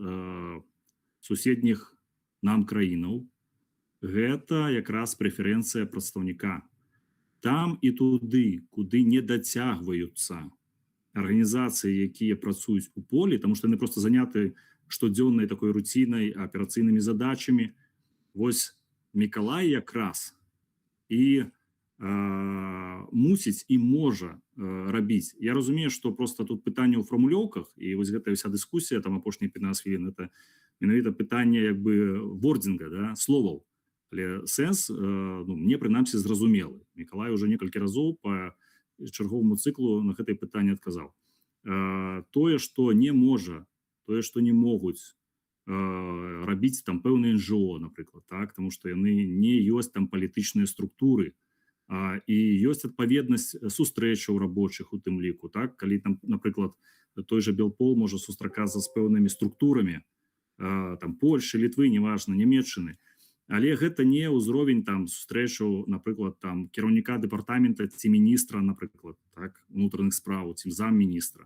суседніх нам краінаў, гэта якраз прэферэнцыя прадстаўніка. Там і туды, куды не дацягваюцца арганізацыі, якія працуюць у полі, тому што яны просто заняты штодзённай такой руцінай, аперацыйнымі задачамі. Вось Мікалай якраз і мусіць і можа рабіць. Я разумею, што просто тут пытанне ў фармулёўках, і вось гэтая вся дыскусія, там апошнія 15 хвілін, это менавіта пытанне як бы вордзінга, да, словаў. Але сэнс, мне прынамсі зразумелы. Мікалай уже некалькі разоў па чарговаму цыклу на гэтае пытанне адказаў. Тое, што не можа, тое, што не могуць рабіць там пэўныя НЖО, напрыклад, так, тому што яны не ёсць там палітычныя структуры, і ёсць адпаведнасць сустрэчаў рабочых у тым ліку, так, калі там, напрыклад, той же Белпол можа сустракацца з пэўнымі структурамі, там Польшы, Літвы, неважна, Нямецчыны, але гэта не ўзровень там сустрэчаў, напрыклад, там кіраўніка дэпартамента ці міністра, напрыклад, так, унутраных спраў, ці замміністра.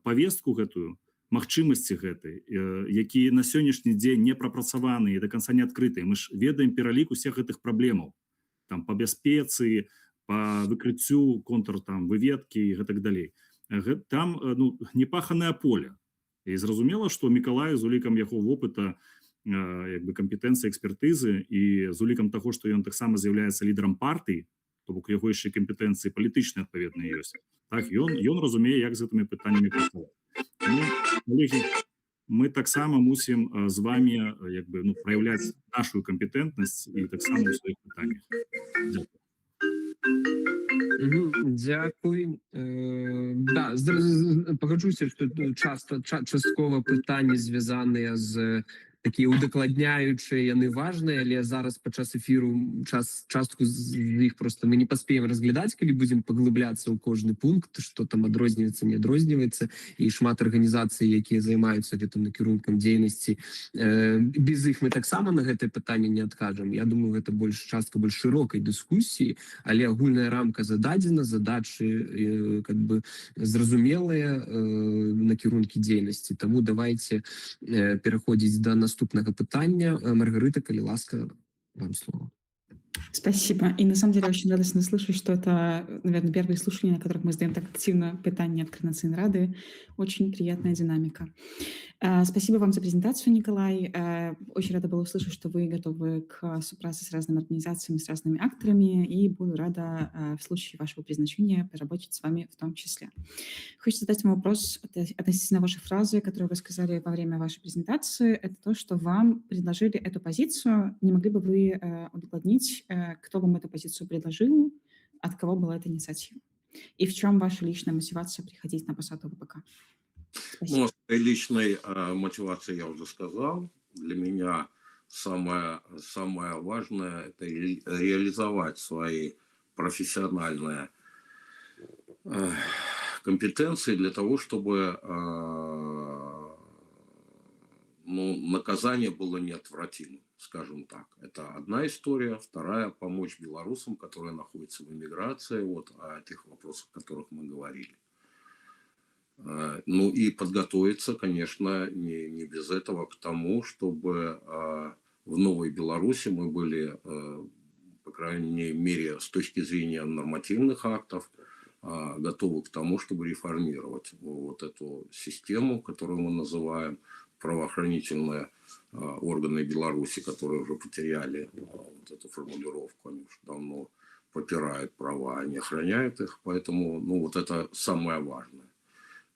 Павестку гэтую, магчымасці гэтай, якія на сённяшні дзень не прапрацаваны і да канца не адкрытыя. Мы ж ведаем пералік усіх гэтых праблемаў, там па бяспецы, па выкрыццю контур там выведкі і гэтак далей. Там непаханае поле. І зразумела, што Мікалай з улікам яго вопыта, як бы кампетэнцыі экспертызы і з улікам таго, што ён таксама з'яўляецца лідарам партыі, то бок яго яшчэ кампетэнцыі палітычныя адпаведныя ёсць. Так, ён разумее, як з гэтымі пытаннямі працаваць. Коллеги, мы таксама мусім з вами як бы, праяўляць нашу кампетэнтнасць і таксама ў сваіх пытаннях. Дякую. Да, пагаджуся, што часткова пытанні звязаныя з такія удакладняючыя, яны важныя, але зараз падчас эфіру частку з іх просто мы не паспеем разглядаць, калі будзем паглыбляцца ў кожны пункт, што там адрозніваецца, не адрозніваецца, і шмат арганізацый, якія займаюцца гэтым накірункам дзейнасці. Без іх мы таксама на гэтае пытанне не адкажам. Я думаю, гэта частка больш шырокай дыскусіі, але агульная рамка зададзена, задачы как бы зразумелыя накірункі дзейнасці. Таму давайте пераходзіць да наступного пытания. Маргарита, коли ласка, вам слово. Спасибо. И на самом деле очень радостно слышать, что это, наверное, первые слушания, на которых мы задаем так активно питания от Координационной рады. Очень приятная динамика. Спасибо вам за презентацию, Николай. Очень рада была услышать, что вы готовы к сопраце с разными организациями, с разными акторами, и буду рада в случае вашего призначения поработать с вами в том числе. Хочу задать вам вопрос относительно вашей фразы, которую вы сказали во время вашей презентации. Это то, что вам предложили эту позицию. Не могли бы вы удокладнить, кто вам эту позицию предложил, от кого была эта инициатива? И в чем ваша личная мотивация приходить на посаду ВПК? Ну, о своей личной мотивации я уже сказал. Для меня самое важное – это реализовать свои профессиональные компетенции для того, чтобы наказание было неотвратимым, скажем так. Это одна история. Вторая – помочь белорусам, которые находятся в эмиграции, вот о тех вопросах, о которых мы говорили. Ну и подготовиться, конечно, не без этого к тому, чтобы в новой Беларуси мы были, по крайней мере, с точки зрения нормативных актов, готовы к тому, чтобы реформировать вот эту систему, которую мы называем правоохранительные органы Беларуси, которые уже потеряли вот эту формулировку, они уже давно попирают права, они охраняют их, поэтому вот это самое важное.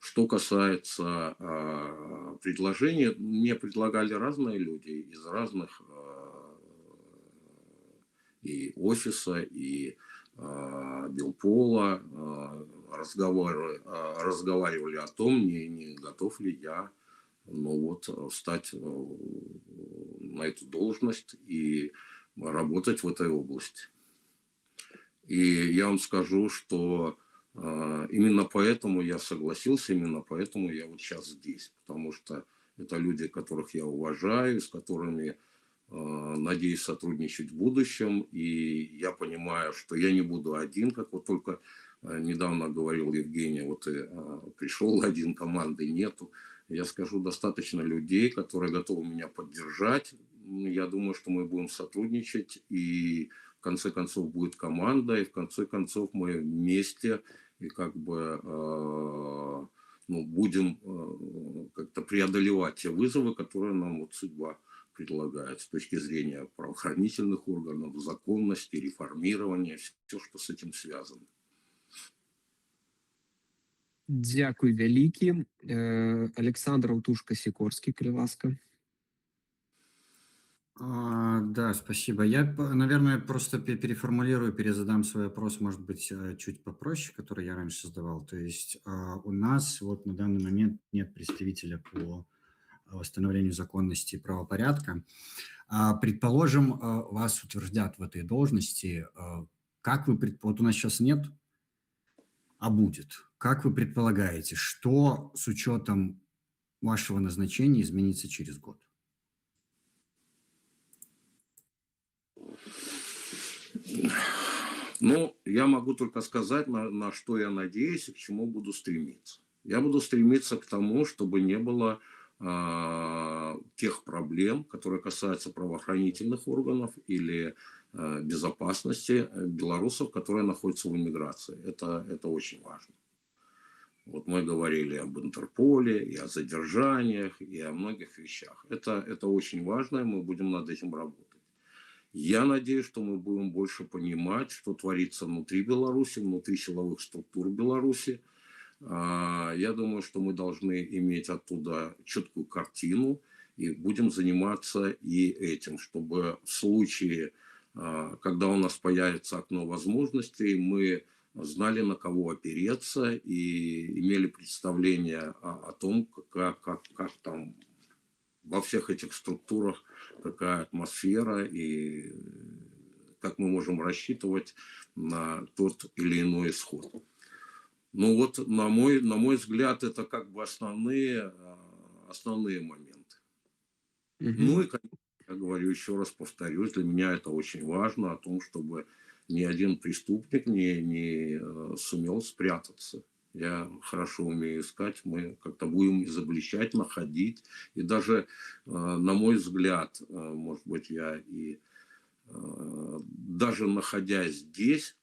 Что касается предложений, мне предлагали разные люди из разных и офиса, и Белпола, разговаривали о том, не готов ли я встать на эту должность и работать в этой области. И я вам скажу, что именно поэтому я согласился, именно поэтому я вот сейчас здесь, потому что это люди, которых я уважаю, с которыми надеюсь сотрудничать в будущем, и я понимаю, что я не буду один, как вот только недавно говорил Евгений, вот пришел один, команды нету. я скажу, достаточно людей, которые готовы меня поддержать. Я думаю, что мы будем сотрудничать, и в конце концов будет команда, и в конце концов мы вместе и как бы будем как-то преодолевать те вызовы, которые нам вот судьба предлагает с точки зрения правоохранительных органов, законности, реформирования, все, что с этим связано. Дякую вялікі. Александр Аўтушка-Сікорскі, калі ласка. Да, спасибо. Я, наверное, просто переформулирую, перезадам свой вопрос, может быть, чуть попроще, который я раньше задавал. То есть у нас вот на данный момент нет представителя по восстановлению законности и правопорядка. Предположим, вас утверждят в этой должности. Как вы, вот у нас сейчас нет, а будет. Как вы предполагаете, что с учетом вашего назначения изменится через год? Ну, я могу только сказать, на что я надеюсь и к чему буду стремиться. Я буду стремиться к тому, чтобы не было тех проблем, которые касаются правоохранительных органов или безопасности белорусов, которые находятся в эмиграции. Это очень важно. Вот мы говорили об Интерполе, и о задержаниях, и о многих вещах. Это очень важно, и мы будем над этим работать. Я надеюсь, что мы будем больше понимать, что творится внутри Беларуси, внутри силовых структур Беларуси. Я думаю, что мы должны иметь оттуда четкую картину и будем заниматься и этим, чтобы в случае, когда у нас появится окно возможностей, мы знали, на кого опереться и имели представление о том, как там во всех этих структурах какая атмосфера и как мы можем рассчитывать на тот или иной исход. Ну вот, на мой взгляд, это как бы основные моменты. Ну и, конечно, я говорю, еще раз повторюсь, для меня это очень важно, о том, чтобы ни один преступник не сумел спрятаться. Я хорошо умею искать, мы как-то будем изобличать, находить. И даже, на мой взгляд, может быть, я и даже находясь здесь,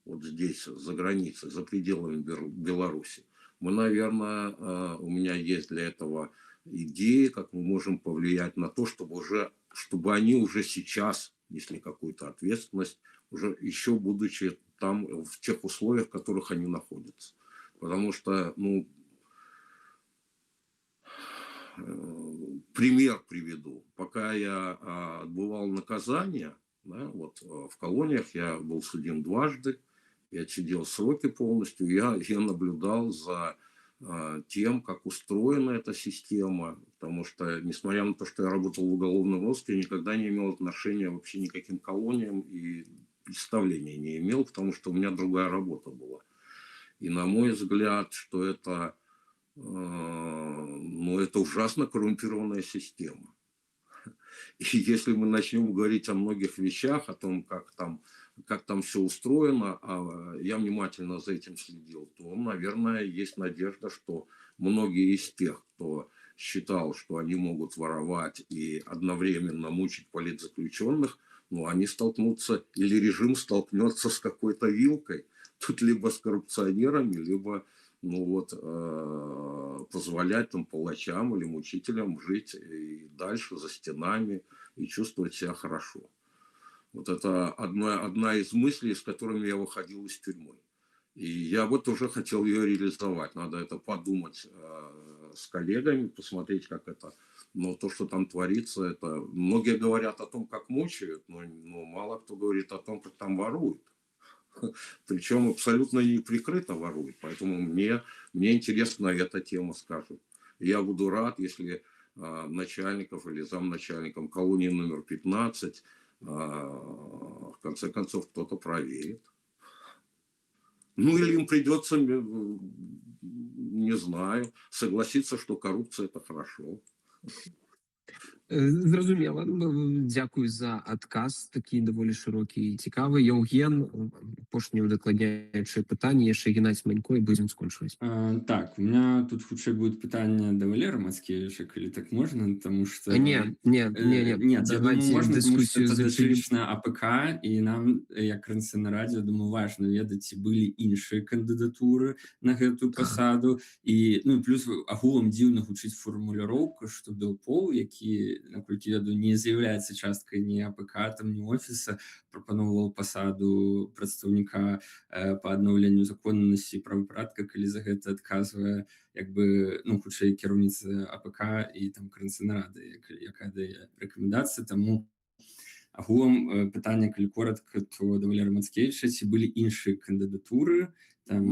вот здесь, за границей, за пределами Беларуси, мы, наверное, у меня есть для этого идеи, как мы можем повлиять на то, чтобы они уже сейчас несли какую-то ответственность, уже еще будучи там в тех условиях, в которых они находятся. Потому что, пример приведу. Пока я отбывал наказание, да, вот в колониях я был судим дважды, я отсидел сроки полностью, я наблюдал за тем, как устроена эта система, потому что, несмотря на то, что я работал в уголовном розыске, я никогда не имел отношения вообще никаким колониям и представления не имел, потому что у меня другая работа была. И на мой взгляд, что это ужасно коррумпированная система. И если мы начнем говорить о многих вещах, о том, как там все устроено, а я внимательно за этим следил, то, наверное, есть надежда, что многие из тех, кто считал, что они могут воровать и одновременно мучить политзаключенных, они столкнутся, или режим столкнется с какой-то вилкой, тут либо с коррупционерами, либо позволять там палачам или мучителям жить и дальше за стенами и чувствовать себя хорошо. Вот это одна из мыслей, с которыми я выходил из тюрьмы. И я вот уже хотел ее реализовать. Надо это подумать с коллегами, посмотреть, как это. Но то, что там творится, это... Многие говорят о том, как мучают, но мало кто говорит о том, как там воруют. Причем абсолютно неприкрыто воруют. Поэтому мне интересна эта тема, скажем. Я буду рад, если начальников или замначальником колонии номер 15 в конце концов кто-то проверит. Или им придется, не знаю, согласиться, что коррупция – это хорошо. Зразумела. Дзякуй за адказ, такі даволі шырокі і цікавы. Яўген, апошняе удакладняючае пытанне, яшчэ Геннадзь Манько, і будзем скончваць. Так, у меня тут хутчэй будет пытанне да Валеры Мацкевіча, калі так можна, тому что... Не, Нет, я думаю, давайте можно, потому что дыскусію это зачынім. датычна АПК, і нам, як Крынцыйнай радзе, думаю, важна ведаць, ці былі іншыя кандыдатуры на гэтую пасаду. І, ну, плюс агулам дзіўна гучыць фармуліроўка, што Белпол, які, наколькі ведаю, не з'яўляецца часткай ні АПК, там, ні офіса, прапаноўваў пасаду прадстаўніка па аднаўленню законнасці і правапарадка, калі за гэта адказвае, як бы, ну, хутчэй кіраўніца АПК і там Крынцыйнай рады, якая дае рэкамендацыі. Таму агулам пытанне, калі коротка, то да Валеры Мацкевіча, ці былі іншыя кандыдатуры, там...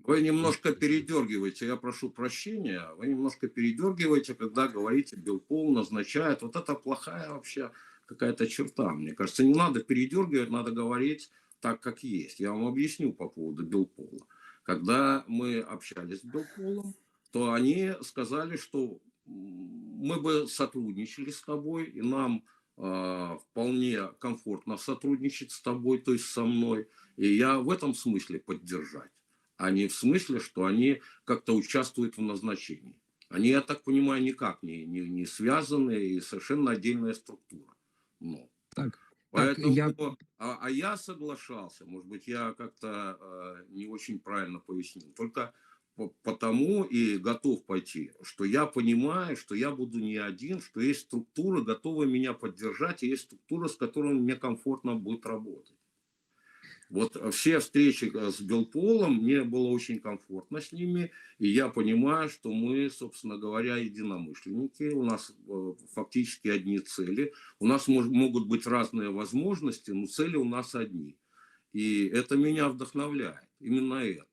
Вы немножко передергиваете, я прошу прощения, вы немножко передергиваете, когда говорите, Белпол назначает. Вот это плохая вообще какая-то черта, мне кажется. Не надо передергивать, надо говорить так, как есть. Я вам объясню по поводу Белпола. Когда мы общались с Белполом, то они сказали, что мы бы сотрудничали с тобой, и нам вполне комфортно сотрудничать с тобой, то есть со мной. И я в этом смысле поддержать, а не в смысле, что они как-то участвуют в назначении. Они, я так понимаю, никак не связаны, и совершенно отдельная структура. Ну. Так. Поэтому, Так, я соглашался, может быть, я как-то не очень правильно пояснил, только потому и готов пойти, что я понимаю, что я буду не один, что есть структуры, готовые меня поддержать, и есть структуры, с которыми мне комфортно будет работать. Вот все встречи с Белполом, мне было очень комфортно с ними, и я понимаю, что мы, собственно говоря, единомышленники, у нас фактически одни цели, у нас могут быть разные возможности, но цели у нас одни. И это меня вдохновляет, именно это.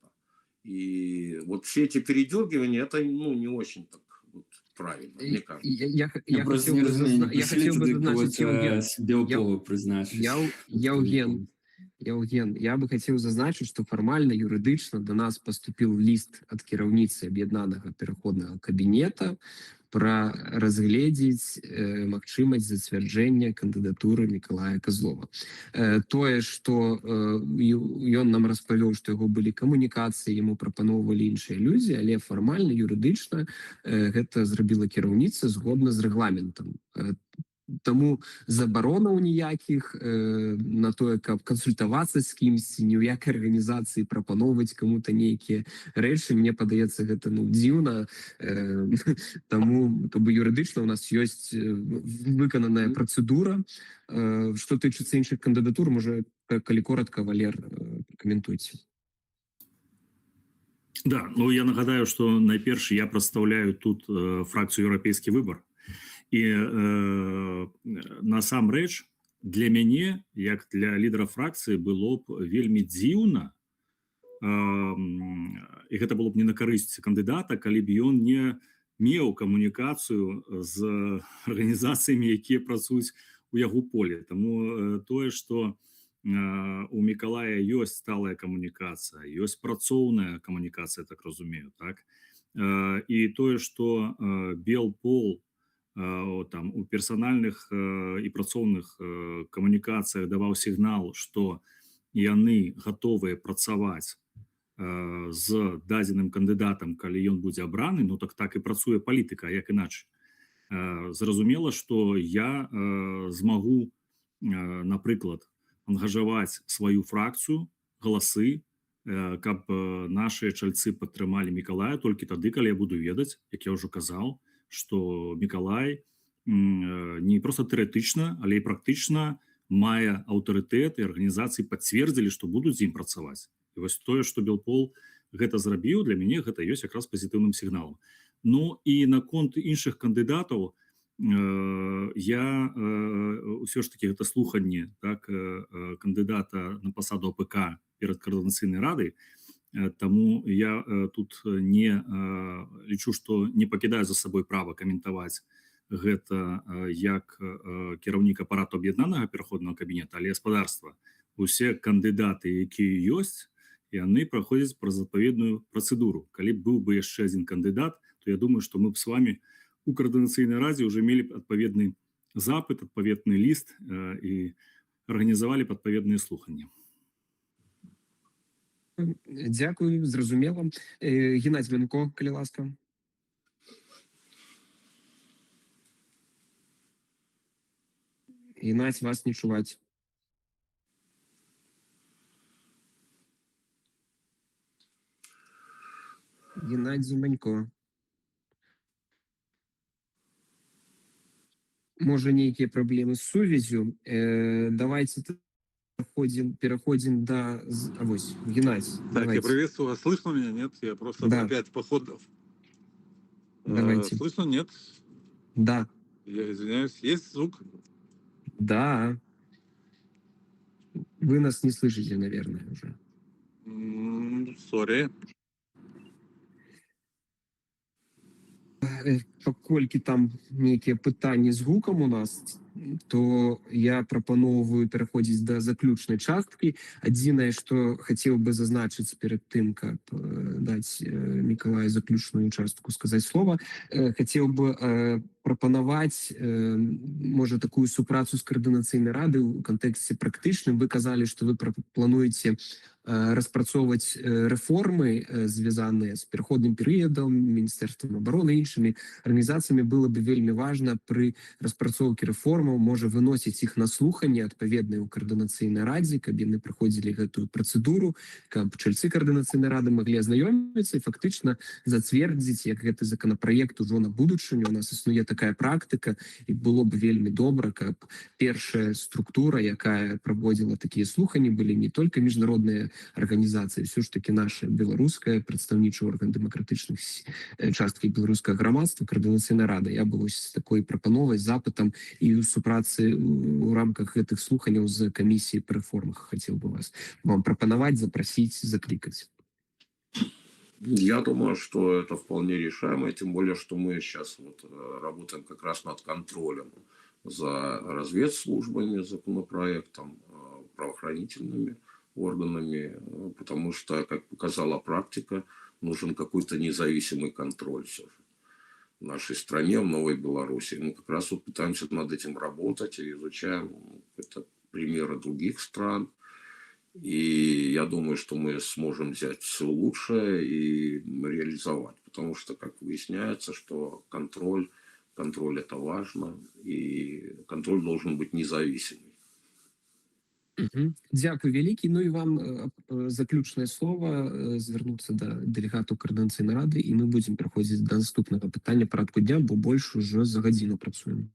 И вот все эти передергивания, это, ну, не очень так вот правильно, мне кажется. Я просто хотел не бы разумею, я хотел бы зазначить, Яўген, Белпола прызначыць. Яўген, я бы хотел зазначить, что формально, юридично до нас поступил лист от кіраўніцы аб'яднанага пераходнага кабінета про разгледзець магчымасць зацвярджэння кандыдатуры Мікалая Козлова. Тое, што ён нам распавёў, што яго былі камунікацыі, яму прапаноўвалі іншыя людзі, але фармальна, юрыдычна гэта зрабіла кіраўніца згодна з рэгламентам. Таму забаронаў ніякіх на тое, каб кансультавацца з кімсьці, ні ў якай арганізацыі прапаноўваць каму-то нейкія рэчы, мне падаецца гэта, ну, дзіўна. Таму юрыдычна у нас ёсць выкананая працэдура. Што тычыцца іншых кандыдатур, можа, калі коротка, Валер, каментуйце. Да, ну я нагадаю, что найперш я прадстаўляю тут фракцию «Еўрапейскі выбар». І насамрэч для мяне, як для лідара фракцыі, было б вельмі дзіўна, і гэта было б не на карысць кандыдата, калі б ён не меў камунікацыю з арганізацыямі, якія працуюць у яго поле. Таму тое, што у Мікалая ёсць сталая камунікацыя, ёсць працоўная камунікацыя, так разумею, так? І тое, што Белпол там у персанальных і працоўных камунікацыях даваў сігнал, што яны гатовыя працаваць з дадзеным кандыдатам, калі ён будзе абраны, ну так і працуе палітыка, як іначай. Зразумела, што я змагу, напрыклад, ангажаваць сваю фракцыю, галасы, каб нашыя чальцы падтрымалі Мікалая толькі тады, калі я буду ведаць, як я ўжо казаў, што Мікалай не проста тэарэтычна, але і практычна мае аўтарытэт, і арганізацыі пацвердзілі, што будуць з ім працаваць. І вось тое, што Белпол гэта зрабіў, для мяне гэта ёсць якраз пазітыўным сігналам. Ну і наконт іншых кандыдатаў, я ўсё ж такі гэта слуханне, так, кандыдата на пасаду АПК перад Коордынацыйнай радай. Таму я тут не лічу, што не пакідаю за сабой права каментаваць гэта як кіраўнік апарату аб'яднанага пераходнага кабінета, але гаспадарства. Усе кандыдаты, якія ёсць, яны праходзяць праз адпаведную працэдуру. Калі б быў бы яшчэ адзін кандыдат, то я думаю, што мы б с вами у координацыйнай радзе уже мелі адпаведны запыт, адпаведны ліст і арганізавалі б адпаведныя слуханні. Дякую, зразумела. Геннадзь Вянко, калі ласка. Геннадзь, вас не чуваць. Геннадзь Манько. Можа, нейкія праблемы з сувязю. Давайте переходим до... Авось, Геннадий, Так, давайте. я приветствую вас. Слышно меня? Нет? Я просто Да. опять поход... Давайте. Слышно? Нет? Да. Я извиняюсь. Есть звук? Да. Вы нас не слышите, наверное, уже. Сори. Паколькі там нейкія пытанні з гукам у нас, то я прапаноўваю пераходзіць да заключнай часткі. Адзінае, што хацеў бы зазначыць перад тым, каб даць Мікалаю заключную частку сказаць слова, хацеў бы прапанаваць, можа, такую супрацу з каардынацыйнай рады ў кантэксце практычным. Вы казалі, што вы плануеце распрацоўваць рэформы, звязаныя з пераходным перыядам, Міністэрствам абароны, іншымі арганізацыямі. Было бы вельмі важна пры распрацоўкі рэформаў, можа, выносіць іх на слуханні адпаведныя ў каардынацыйнай радзе, каб яны праходзілі гэтую працэдуру, каб чальцы каардынацыйнай рады маглі азнаёміцца і фактычна зацвердзіць, як гэты законапраект ужо на будучыню. У нас існуе такая практыка, і было б вельмі добра, каб першая структура, якая праводзіла такія слуханні, былі не толькі міжнародныя арганізацыі, ўсё ж такі наша беларуская прадстаўнічы орган дэмакратычных часткі беларускага грамадства, каардынацыйная рада. Я бы вось такой прапановай, запытам і ў супрацы ў рамках гэтых слуханняў з камісіяй па рэформах хацеў бы вам прапанаваць, запрасіць, заклікаць. Я думаю, что это вполне решаемо, тем более, что мы сейчас работаем как раз над контролем за разведслужбами, законопроектом, правоохранительными органами, потому что, как показала практика, нужен какой-то независимый контроль все же в нашей стране, в Новой Беларуси. Мы как раз вот пытаемся над этим работать и изучаем это примеры других стран. И я думаю, что мы сможем взять все лучшее и реализовать. Потому что, как выясняется, что контроль это важно, и контроль должен быть независимый. Дзякуй вялікі. Ну і вам заключнае слово, звярнуцца да дэлегату каардынацыйнай рады, і мы будзем пераходзіць да наступнага пытання парадку дня, бо больш ужо за гадзіну працуем.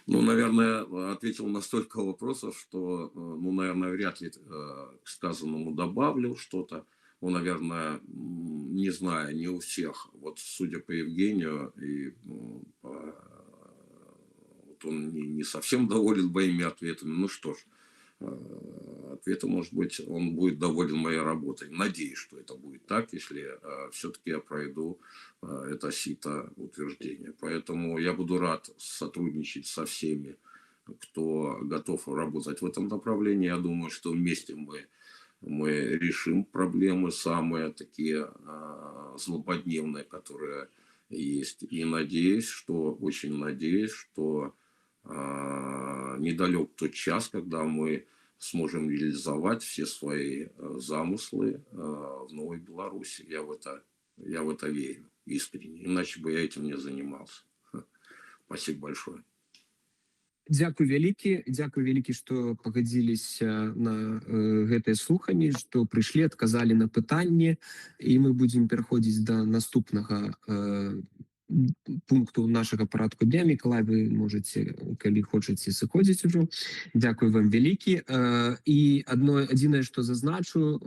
Ну, наверное, ответил на столько вопросов, что, ну, наверное, вряд ли к сказанному добавлю что-то. Ну, наверное, не знаю, не у всех. Вот судя по Евгению, и вот он не совсем доволен моими ответами. Ну что ж, ответы, может быть, он будет доволен моей работой. Надеюсь, что это будет так, если все-таки я пройду это сито утверждения. Поэтому я буду рад сотрудничать со всеми, кто готов работать в этом направлении. Я думаю, что вместе мы решим проблемы самые такие злободневные, которые есть. И очень надеюсь, что недалек тот час, когда мы сможем реализовать все свои замыслы в Новой Беларуси. Я в это верю искренне. Иначе бы я этим не занимался. Спасибо большое. Дзякуй вялікі, што пагадзіліся на гэтыя слуханні, што прыйшлі, адказалі на пытанні, і мы будзем пераходзіць да наступнага пункту нашага парадку дня. Мікалай, вы можете, калі хочаце, сыходзіць ужо. Дзякуй вам вялікі. І адзінае, што зазначу,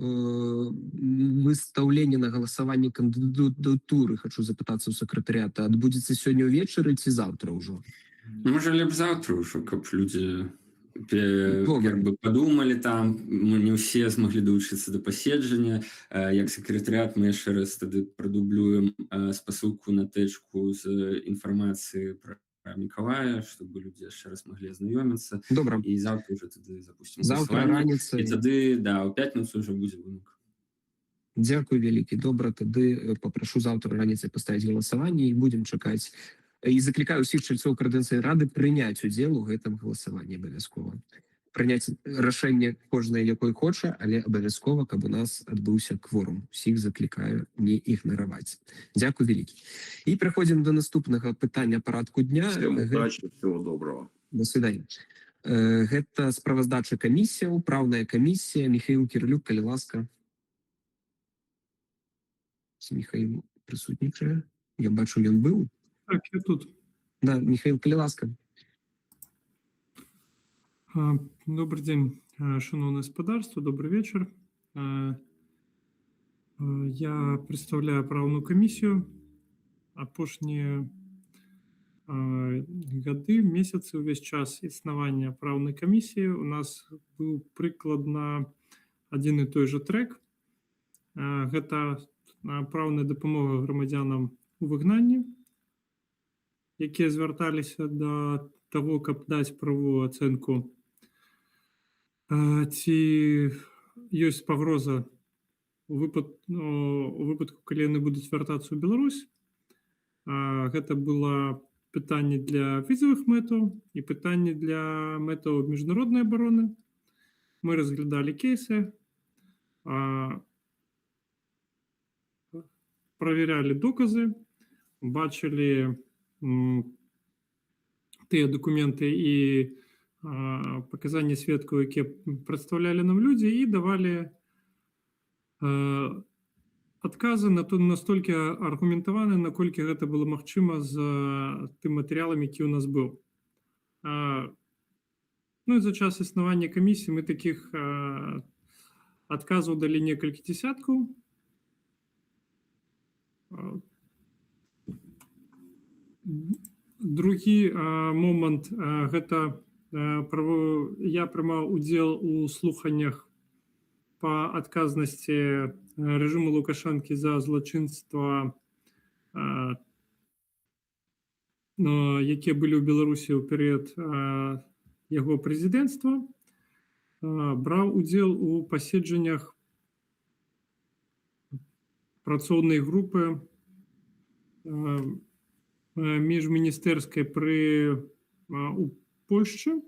выстаўленне на галасаванне кандыдатуры, хочу запытацца ў сакратарыята, адбудзецца сёння ўвечары ці заўтра ўжо? Можа, лепш заўтра ўжо, каб людзі подумалі там, мы не ўсе змаглі далучыцца да паседжання. Як сакратарыят мы яшчэ раз тады прадублюем спасылку на тэчку з інфармацыі пра Мікалая, чтобы людзі яшчэ раз маглі азнаёміцца. Добра. І заўтра ўжо тады запустим. Заўтра раніцай. І тады, да, у пятніцу ўжо будзе вынік. Дзякуй вялікі. Добра, тады папрашу заўтра раніцай паставіць галасаванне і будзем чакаць. І заклікаю ўсіх чальцоў Координацыйнай рады прыняць удзел у гэтым галасаванні абавязкова. Прыняць рашэнне кожнае, якое хоча, але абавязкова, каб у нас адбыўся кворум. Усіх заклікаю не ігнараваць. Дзякуй вялікі. І пераходзім до наступнага пытання парадку дня. Всем удачи, всего доброго. До свидания. Гэта справаздача камісія, праўная камісія. Михаил Кирлюк, калі ласка. Михаил присутнічае. Я бачу, ён быў. Так, я тут. Да, Михаил, калі ласка. Добрый день, шановное господарство, добрый вечер. Я представляю правную комиссию. Апошние годы, месяцы, увесь час існавання правной комиссии у нас был прыкладна один и той же трек. Гэта праўная дапамога грамадзянам у выгнанні, якія звярталіся да таго, каб даць правовую ацэнку, ці ёсць пагроза у выпадку, калі яны будуць вяртацца ў Беларусь. Гэта было пытанне для візавых мэтаў і пытанне для мэтаў міжнароднай абароны. Мы разглядалі кейсы, проверяли доказы, бачили тыя документы і показания сведкаў, якія прадстаўлялі нам людзі, і давалі адказы на то, настолькі аргументаваны, наколькі гэта было магчыма з тым матэрыялам, які ў нас быў. Ну і за час існавання камісіі мы такіх адказаў далі некалькі дзесяткаў. Другі момант, гэта я прымаў удзел у слуханнях па адказнасці рэжыму Лукашэнкі за злачынства, якія былі ў Беларусі ў перыяд яго прэзідэнцтва. Браў удзел у паседжаннях працоўнай групы міжміністэрскай у Польшчы,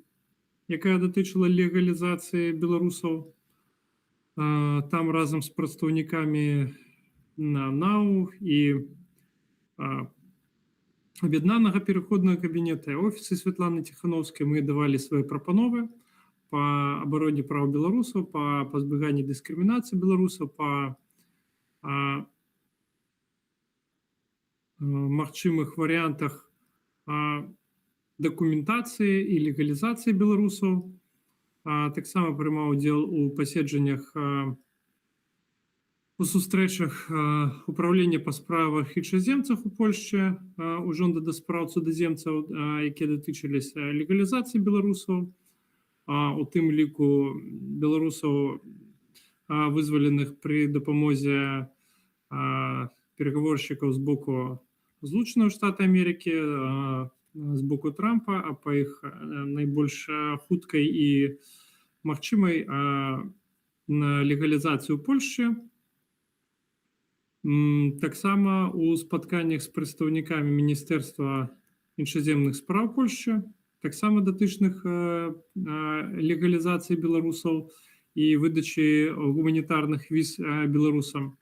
якая датычыла легалізацыі беларусаў. Там разам з прадстаўнікамі НАУ і аб'яднанага пераходнага кабінета, офісы Святланы Ціхановскай мы давалі свае прапановы па абароне праў беларусаў, па пазбеганні дыскрымінацыі беларусаў, па магчымых варыянтах дакументацыі і легалізацыі беларусаў. Таксама прымаў удзел у паседжаннях, у сустрэчах управлення па справах іншаземцах у Польшчы, ужонда да спраў цудаземцаў, якія датычыліся легалізацыі беларусаў, у тым ліку беларусаў, вызваленых пры дапамозе перагаворшчыкаў з боку Злучаных Штатаў Амерыкі, з боку Трампа, а па іх найбольш хуткай і магчымай на легалізацыю Польшчы. Таксама у спатканнях з прадстаўнікамі Міністэрства іншаземных спраў Польшчы, таксама датычных легалізацыі беларусаў і выдачы гуманітарных віз беларусам.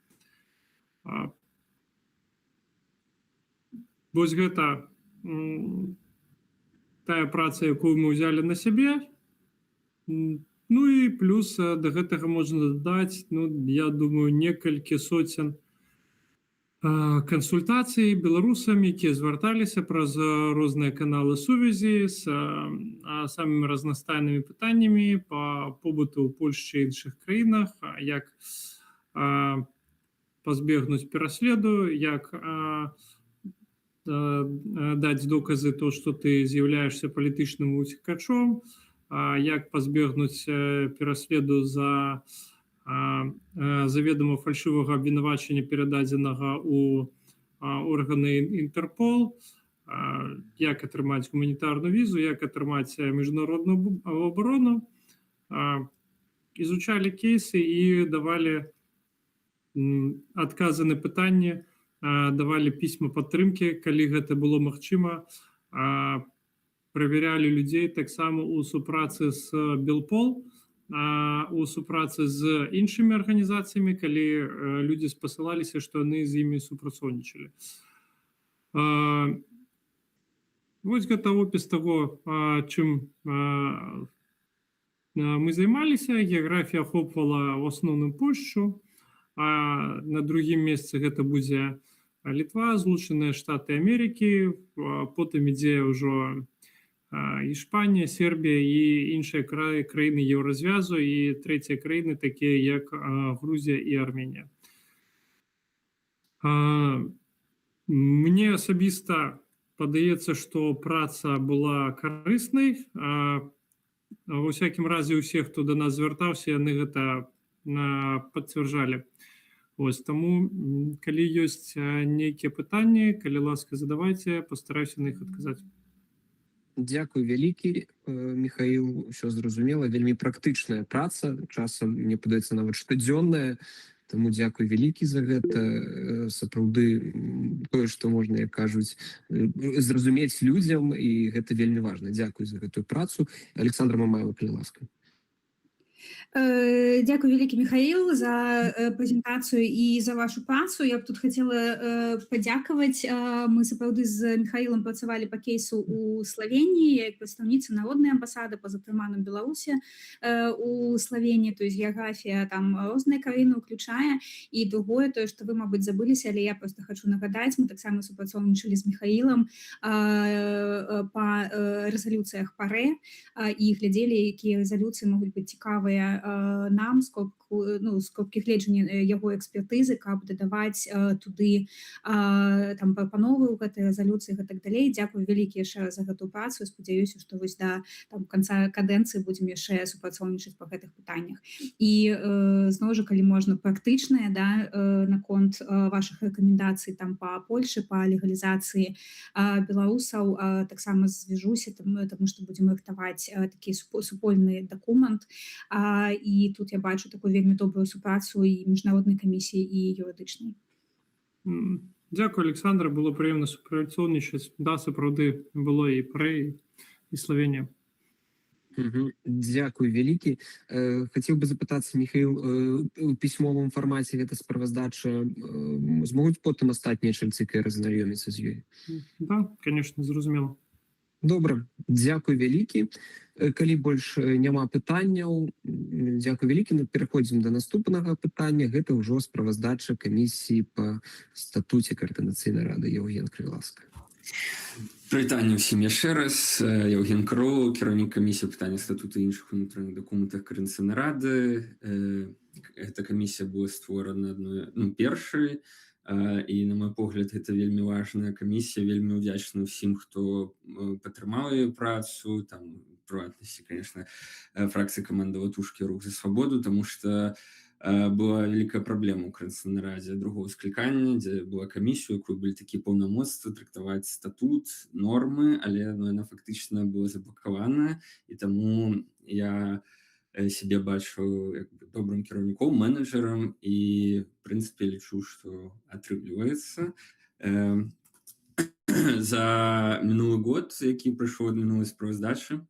Вось гэта тая праца, якую мы ўзялі на сябе. Ну і плюс да гэтага можна дадаць, я думаю, некалькі соцен кансультацый беларусам, якія звярталіся праз розныя каналы сувязі з самымі разнастайнымі пытаннямі па побыту ў Польшчы і іншых краінах, як пазбегнуць пераследу, як даць доказы то, што ты з'яўляешься палітычным уцекачом, як пазбегнуць пераследу за заведома фальшывага абвінавачання, перададзенага ў органы Інтэрпол, як атрымаць гуманітарную візу, як атрымаць міжнародную абарону. Изучалі кейсы і давалі адказы на пытанні, давалі пісьма падтрымкі, калі гэта было магчыма, правяралі людзей таксама ў супрацы з Белпол, у супрацы з іншымі арганізацыямі, калі людзі спасылаліся, што яны з імі супрацоўнічалі. Вось гэта опіс таго, чым мы займаліся. Геаграфія ахоплівала ў асноўным Польшчу, а на другім месцы гэта будзе Літва, Злучаныя Штаты Амерыкі, потым ідзе ўжо Іспанія, Сербія і іншыя краіны Еўразвязу і трэція краіны, такія як Грузія і Арменія. Мне асабіста падаецца, што праца была карыснай. Ва ўсякім разе ўсе, хто да нас звяртаўся, яны гэта пацвярджалі. Ось, таму, калі ёсць нейкія пытанні, калі ласка, задавайце, пастараюся на іх адказаць. Дзякуй вялікі, Михаил, ўсё зразумела, вельмі практычная праца, часам, мне падаецца, нават штодзённая, таму дзякуй вялікі за гэта. Сапраўды, тое, што можна, як кажуць, зразумець людзям, і гэта вельмі важна. Дзякуй за гэтую працу. Александр Мамаева, калі ласка. Дякую вялікі, Михаил, за прэзентацыю і за вашу працу. Я б тут хацела падзякаваць. Мы сапраўды з Михаилом працавалі па кейсу ў Славеніі, як прадстаўніца народнай амбасады па затрыманым Беларусі у Славеніі, то есть геаграфія там розныя краіны ўключае. І другое, тое, што вы, мабыць, забыліся, але я проста хачу нагадаць, мы таксама супрацоўнічалі з Михаилом па рэзалюцыях ПАРЭ і глядзелі, якія рэзалюцыі могуць быць цікавыя нам з кропкі гледжання яго экспертызы, каб дадаваць туды там прапановы ў гэтай рэзалюцыі і так далей. Дзякую вялікі яшчэ за гэтую працу. Спадзяюся, што вось да канца кадэнцыі будзем яшчэ супрацоўнічаць па гэтых пытаннях. І зноў жа, калі можна, практычныя, наконт вашых рэкамендацый там па Польшы, па легалізацыі беларусаў, таксама звяжуся, таму што будзем рыхтаваць такі супольны дакумент. І тут я бачу такую вельмі добрую супрацу і міжнароднай камісіі, і юрыдычнай. Дзякую, Александр, было прыемна супрацоўнічаць. Да, сапраўды было і ПАРЭ, і Славенія. Дзякуй вялікі. Хацеў бы запытацца, Михаил, у пісьмовым фармаце гэта справаздача змогуць потым астатнія чальцы разнаёміцца з ёй? Да, конечно, зразумела. Добра, дзякуй вялікі. Калі больш няма пытанняў, дзякуй вялікі. Пераходзім да наступнага пытання. Гэта ўжо справаздача камісіі па статуце Каардынацыйнай рады. Еўген, калі ласка. Прывітанне ўсім яшчэ раз. Еўген Кроў, кіраўнік камісіі пытання статута і іншых унутраных дакументах Каардынацыйнай рады. Эта камісія была створана першай. І, на мой погляд, гэта вельмі важная камісія, вельмі ўдзячна ўсім, хто падтрымаў яе працу, там, прыватнасці, конечно, фракцыі каманды «Ватушкі», «Рух за свабоду», тому што была вялікая праблема ў Каардынацыйнай радзе другого склікання, дзе была камісія, у якой былі такія паўнамоцтвы трактаваць статут, нормы, але яна фактычна была заблакаваная, і таму я себе бачу добрым кіраўніком, менеджерам, і, в прынцыпе, лічу, што атрымліваецца. За мінулы год, які прайшоў ад мінулай справаздачы,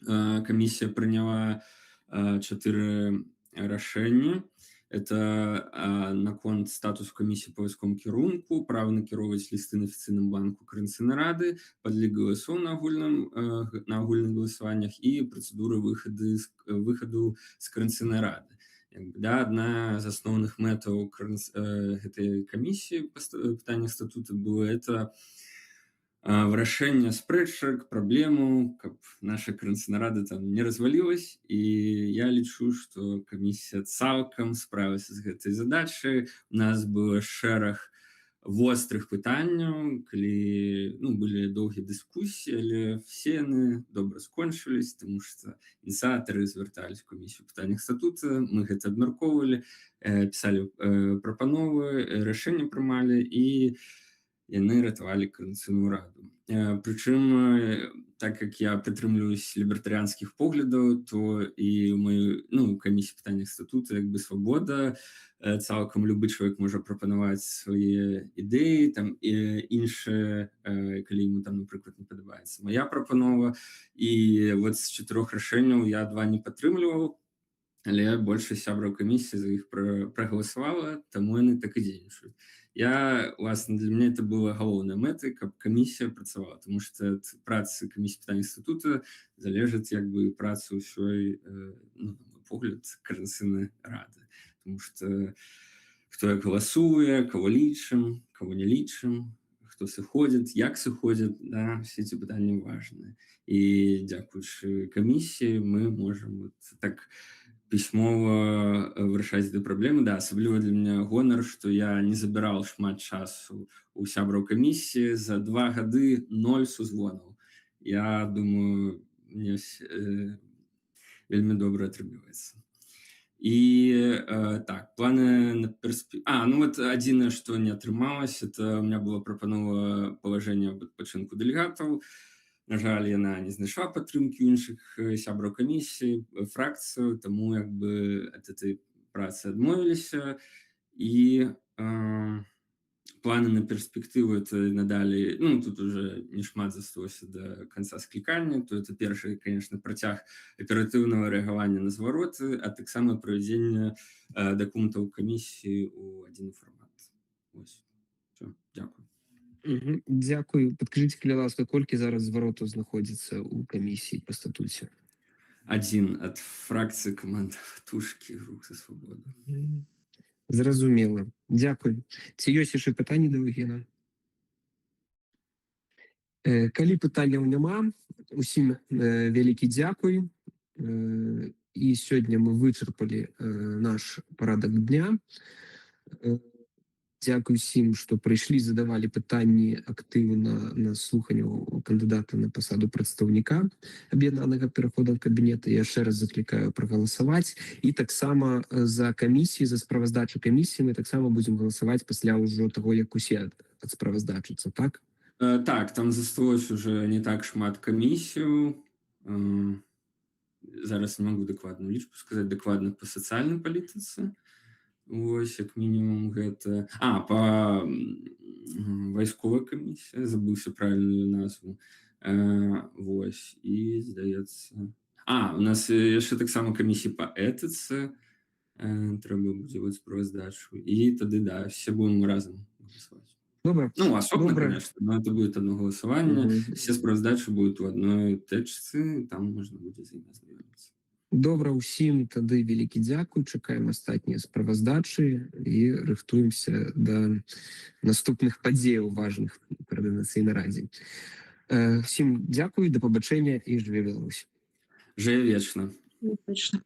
камісія прыняла 4 рашэння. Это наконт статусу камісіі па вайсковым кірунку, права накіроўваць лісты на афіцыйным банку Каардынацыйнай рады, падлік галасоў на агульных галасаваннях і працэдуры выхаду з Каардынацыйнай рады. Адна з асноўных мэтаў гэтай камісіі па пытаннях статута было это вырашэнне спрэчак, праблемаў, каб наша Каардынацыйная рада там не развалілась. І я лічу, што камісія цалкам справілася з гэтай задачай. У нас было шэраг вострых пытанняў, калі былі доўгія дыскусіі, але все яны добра скончылись, тому што ініцыятары звяртались в камісію пытаннях статута, мы гэта абмяркоўвалі, пісалі прапановы, рашэнні прымалі, і яны ратавалі Координацыйную раду. Прычым, так як я прытрымліваюсь лібертарыянскіх поглядаў, то і ў маёй камісіі пытаннях статута як бы свабода, цалкам любы чалавек можа прапанаваць свае ідэі, там іншыя, калі ему там, напрыклад, не падабаецца моя прапанова. І вот з 4 рашэнняў я 2 не падтрымліваў, але большасць сябраў камісіі за іх прагаласавала, таму яны так і дзейнічаюць. Власне, для мяне это было галоўнай мэтай, каб камісія працавала, тому што ад працы камісіі пытанняў статута залежыць як бы праца ўсёй, на мой погляд, Координацыйнай рады. Тому што хто як галасуе, кого лічым, кого не лічым, хто сыходзіць, як сыходзіць, да, все ці пытанні важныя. І дзякуючы камісіі мы можам вот так пісьмова вырашаць гэтыя праблемы. Да, асабліва для мяне гонар, што я не забіраў шмат часу у сябраў камісіі, за 2 гады 0 сузвонаў. Я думаю, мне вельмі добра атрымліваецца. І так, планы на перспектыву. Вот адзінае, што не атрымалася, это у меня была прапанова палажэння аб адпачынку дэлегатаў. На жаль, яна не знайшла падтрымкі ў іншых сябраў камісіі, фракцыю, таму як бы ад этой працы адмовіліся. І планы на перспектыву это надалей, тут уже не шмат засталося до конца склікання, то это першы, конечно, працяг аператыўнага рэагавання на звароты, а таксама правядзення дакументаў камісіі ў адзіны фармат. Вось. Всё, дзякую. Дякую. Падкажыце, калі ласка, колькі зараз зваротаў знаходзіцца ў камісіі па статуце? 1 ад фракцыі каманд Тушкі, Рух за свабоду. Зразумела. Дзякуй. Ці ёсць яшчэ пытанні да Евгена? Калі пытанняў няма, усім вялікі дзякуй. І сёння мы вычарпалі наш парадак дня. Дзякуй усім, што прыйшлі, задавалі пытанні актыўна на слуханню кандыдата на пасаду прадстаўніка аб'яднанага пераходам кабінета. Я яшчэ раз заклікаю прагаласаваць. І таксама за камісію, за справаздачу камісіі мы таксама будзем галасаваць пасля ўжо таго, як усе адсправаздачыцца, так? Так, там засталось уже не так шмат камісію. Зараз не могу дакладную лічбу сказаць, дакладна па сацыяльнай палітыцы. Вось, як мінімум гэта... па вайсковай камісіі, забыўся правільную назву. Вось, і, здаецца... у нас яшчэ таксама камісія па этыцы. Трэба будзе справаздачу. І тады, да, все будем разам галасаваць. Добра. Особно, конечно, но это будет одно голосование. Все справаздачи будут в одной тэчцы, там можно будет за імі ознайоміцца. Добра, усім тады вялікі дзякуй, чакаем астатнія справаздачы і рыхтуемся да наступных падзеяў важных у Координацыйнай радзе. Всім дзякуй, да пабачэння і жыве Беларусь. Жыве вечна. Точно.